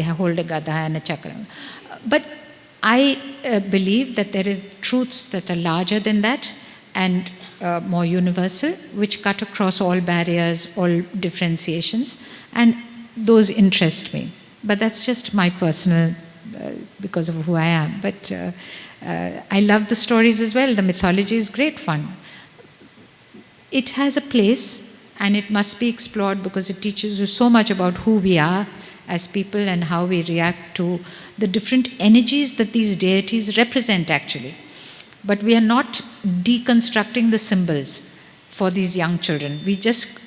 hold a gadha and a chakra. But I believe that there is truths that are larger than that and more universal, which cut across all barriers, all differentiations, and those interest me. But that's just my personal, because of who I am. But I love the stories as well. The mythology is great fun. It has a place and it must be explored because it teaches you so much about who we are as people and how we react to the different energies that these deities represent actually. But we are not deconstructing the symbols for these young children. We just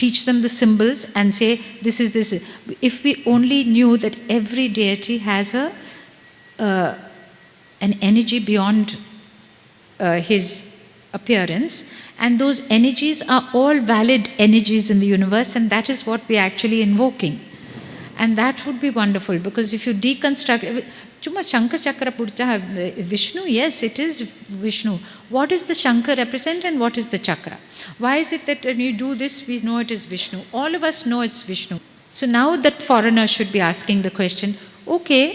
teach them the symbols and say, this is this. If we only knew that every deity has an energy beyond his appearance, and those energies are all valid energies in the universe, and that is what we are actually invoking. And that would be wonderful, because if you deconstruct, Chuma Shankar Chakra Purcha, Vishnu, yes, it is Vishnu. What does the Shankar represent and what is the chakra? Why is it that when you do this, we know it is Vishnu? All of us know it's Vishnu. So now that foreigner should be asking the question, okay,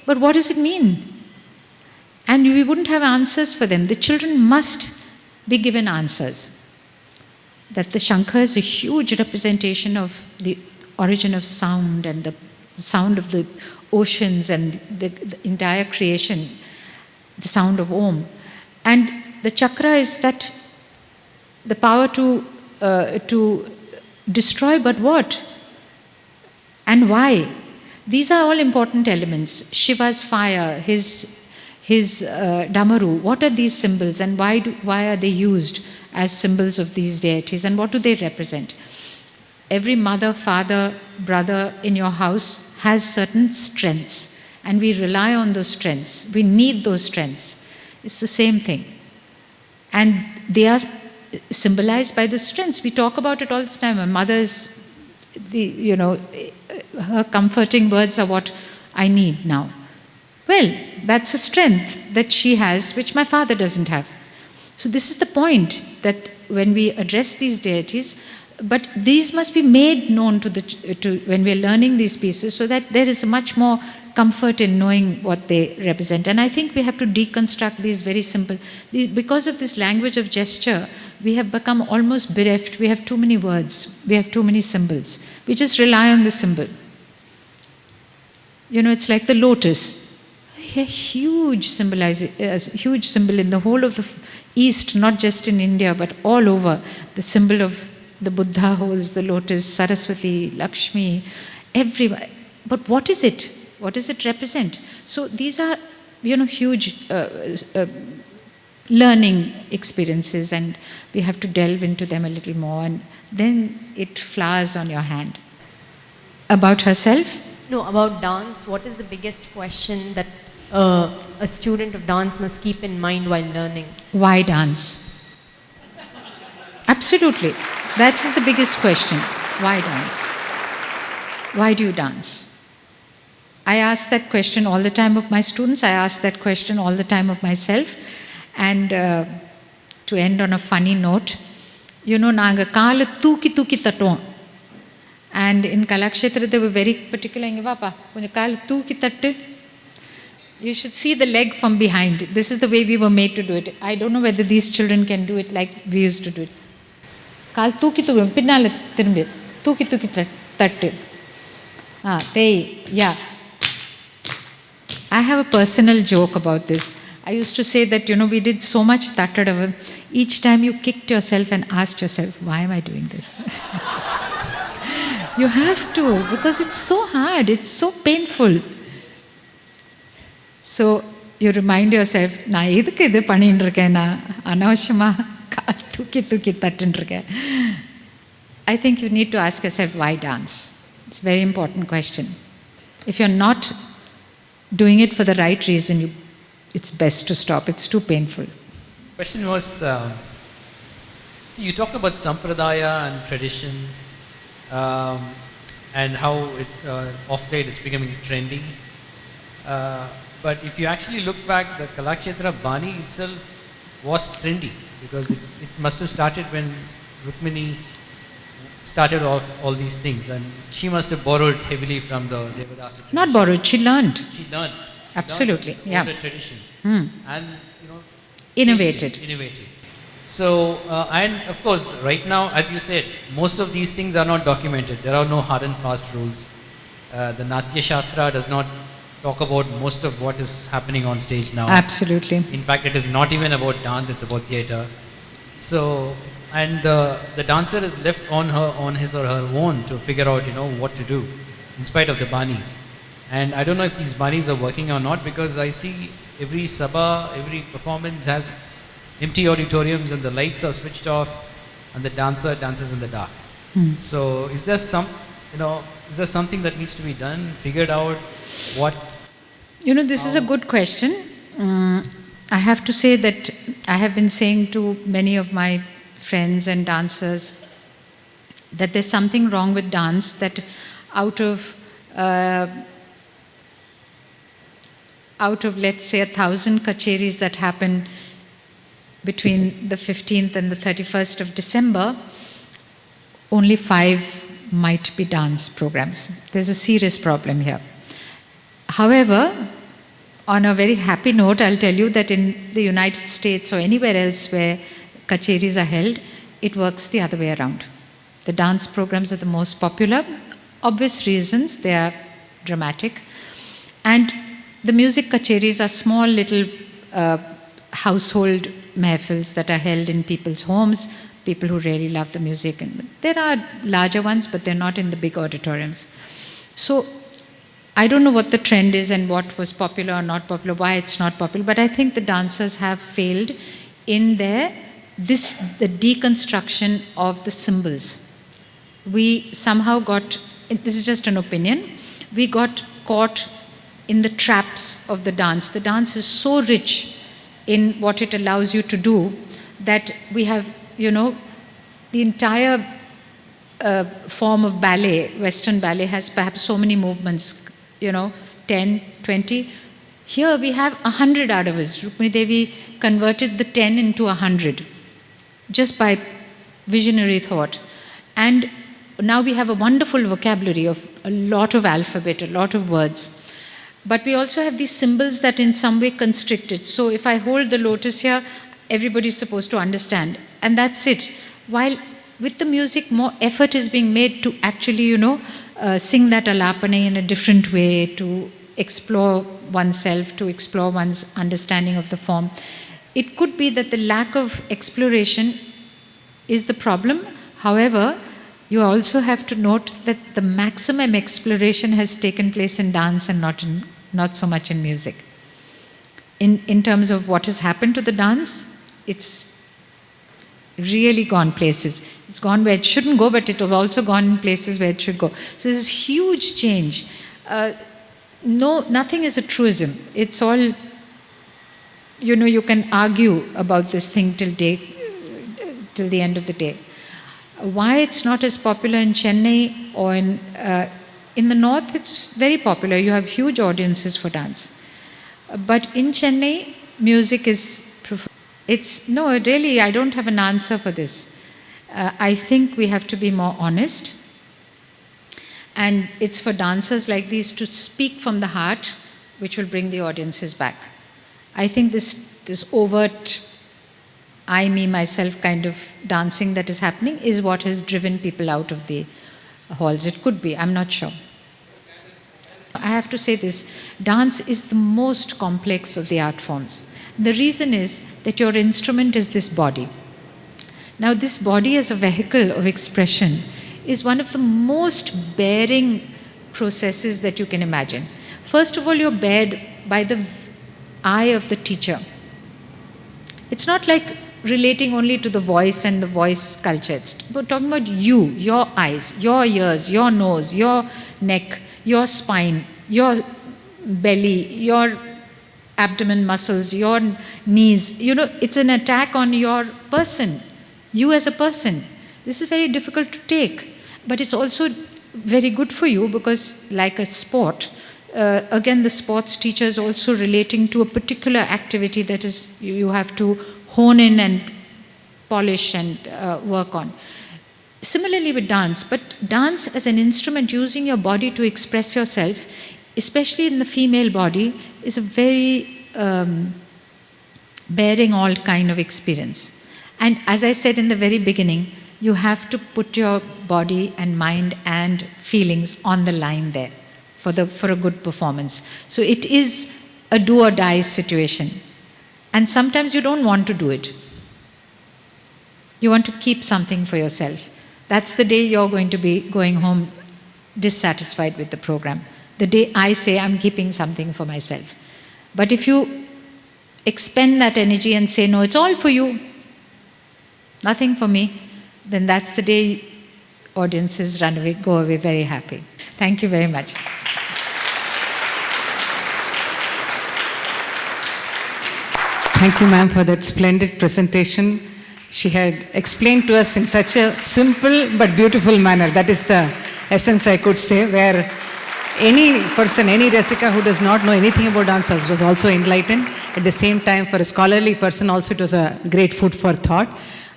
but what does it mean? And we wouldn't have answers for them. The children must be given answers. That the Shankar is a huge representation of the origin of sound and the sound of the oceans and the entire creation, the sound of Om. And the chakra is that the power to destroy, but what? And why? These are all important elements. Shiva's fire, his Damaru, what are these symbols and why are they used as symbols of these deities and what do they represent? Every mother, father, brother in your house has certain strengths and we rely on those strengths. We need those strengths. It's the same thing. And they are symbolized by the strengths. We talk about it all the time. My mother's, her comforting words are what I need now. Well, that's a strength that she has, which my father doesn't have. So this is the point, that when we address these deities, but these must be made known to when we are learning these pieces, so that there is much more comfort in knowing what they represent. And I think we have to deconstruct these very simple. Because of this language of gesture, we have become almost bereft. We have too many words. We have too many symbols. We just rely on the symbol. It's like the lotus. A huge symbol in the whole of the East, not just in India, but all over. The symbol of the Buddha holds the lotus, Saraswati, Lakshmi, everywhere. But what is it? What does it represent? So these are, huge learning experiences, and we have to delve into them a little more, and then it flowers on your hand. About herself? No, about dance. What is the biggest question that a student of dance must keep in mind while learning? Why dance? Absolutely. That is the biggest question. Why dance? Why do you dance? I ask that question all the time of my students. I ask that question all the time of myself. And to end on a funny note, naanga kaala tooki tattuvom. And in Kalakshetra they were very particular. Kaala tooki tattu. You should see the leg from behind. This is the way we were made to do it. I don't know whether these children can do it like we used to do it. Kaal tooki pinnala thirumbi. Tooki tattu. Yeah. I have a personal joke about this. I used to say that, we did so much tattadava. Each time you kicked yourself and asked yourself, why am I doing this? You have to, because it's so hard. It's so painful. So you remind yourself, na edukku idu pannindruken na anavashama kaal tooki tattundiruken. I think you need to ask yourself, why dance? It's a very important question. If you're not doing it for the right reason, it's best to stop. It's too painful. Question was, see, you talked about sampradaya and tradition, and how off late it's becoming trendy. But if you actually look back, the Kalakshetra Bani itself was trendy, because it must have started when Rukmini started off all these things, and she must have borrowed heavily from the Devadasi tradition. Not borrowed, she learned. She learned. Absolutely, learned yeah. older tradition. And, Innovated. So, and of course, right now, as you said, most of these things are not documented. There are no hard and fast rules. The Natya Shastra does not talk about most of what is happening on stage now. Absolutely. In fact, it is not even about dance, it's about theatre. So, and the dancer is left on his or her own to figure out, what to do, in spite of the banis. And I don't know if these banis are working or not, because I see every sabha, every performance has empty auditoriums and the lights are switched off and the dancer dances in the dark. So is there is there something that needs to be done, figured out? What? This is a good question. I have to say that I have been saying to many of my friends and dancers that there's something wrong with dance, that out of let's say 1,000 kacheris that happen between the 15th and the 31st of December, only 5 might be dance programs. There's a serious problem here. However, on a very happy note, I'll tell you that in the United States or anywhere else where kacheris are held, it works the other way around. The dance programs are the most popular. Obvious reasons, they are dramatic. And the music kacheris are small little household mehfils that are held in people's homes, people who really love the music. And there are larger ones, but they're not in the big auditoriums. So I don't know what the trend is and what was popular or not popular, why it's not popular, but I think the dancers have failed in the deconstruction of the symbols. We somehow got, this is just an opinion, we got caught in the traps of the dance. The dance is so rich in what it allows you to do that we have, the entire form of ballet, Western ballet, has perhaps so many movements, 10, 20. Here we have 100 out of us. Rukmini Devi converted the 10 into 100 just by visionary thought. And now we have a wonderful vocabulary of a lot of alphabet, a lot of words. But we also have these symbols that in some way constrict it. So if I hold the lotus here, everybody's supposed to understand. And that's it. While with the music, more effort is being made to actually, sing that alapane in a different way, to explore oneself, to explore one's understanding of the form. It could be that the lack of exploration is the problem. However, you also have to note that the maximum exploration has taken place in dance and not so much in music. In terms of what has happened to the dance, it's really gone places. It's gone where it shouldn't go, but it has also gone in places where it should go. So there's this huge change. Nothing is a truism. It's all, you can argue about this thing till the end of the day. Why it's not as popular in Chennai or in the north, it's very popular. You have huge audiences for dance. But in Chennai, music is really, I don't have an answer for this. I think we have to be more honest. And it's for dancers like these to speak from the heart, which will bring the audiences back. I think this overt I, me, myself kind of dancing that is happening is what has driven people out of the halls. It could be, I'm not sure. I have to say this, dance is the most complex of the art forms. The reason is that your instrument is this body. Now this body as a vehicle of expression is one of the most bearing processes that you can imagine. First of all, you're bared by the eye of the teacher. It's not like relating only to the voice and the voice culture. It's talking about you, your eyes, your ears, your nose, your neck, your spine, your belly, your abdomen muscles, your knees. It's an attack on your person, you as a person. This is very difficult to take, but it's also very good for you because, like a sport, again, the sports teacher is also relating to a particular activity that is you have to hone in and polish and work on. Similarly with dance, but dance as an instrument, using your body to express yourself, especially in the female body, is a very bearing all kind of experience. And as I said in the very beginning, you have to put your body and mind and feelings on the line there for a good performance. So it is a do or die situation. And sometimes you don't want to do it. You want to keep something for yourself. That's the day you're going to be going home dissatisfied with the program. The day I say I'm keeping something for myself. But if you expend that energy and say, no, it's all for you, nothing for me, then that's the day audiences run away, go away very happy. Thank you very much. Thank you, ma'am, for that splendid presentation. She had explained to us in such a simple but beautiful manner. That is the essence, I could say, where any person, any Rasika who does not know anything about dance was also enlightened. At the same time, for a scholarly person also, it was a great food for thought.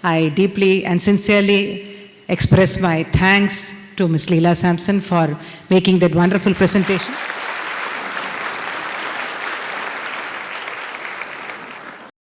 I deeply and sincerely express my thanks to Ms. Leela Sampson for making that wonderful presentation.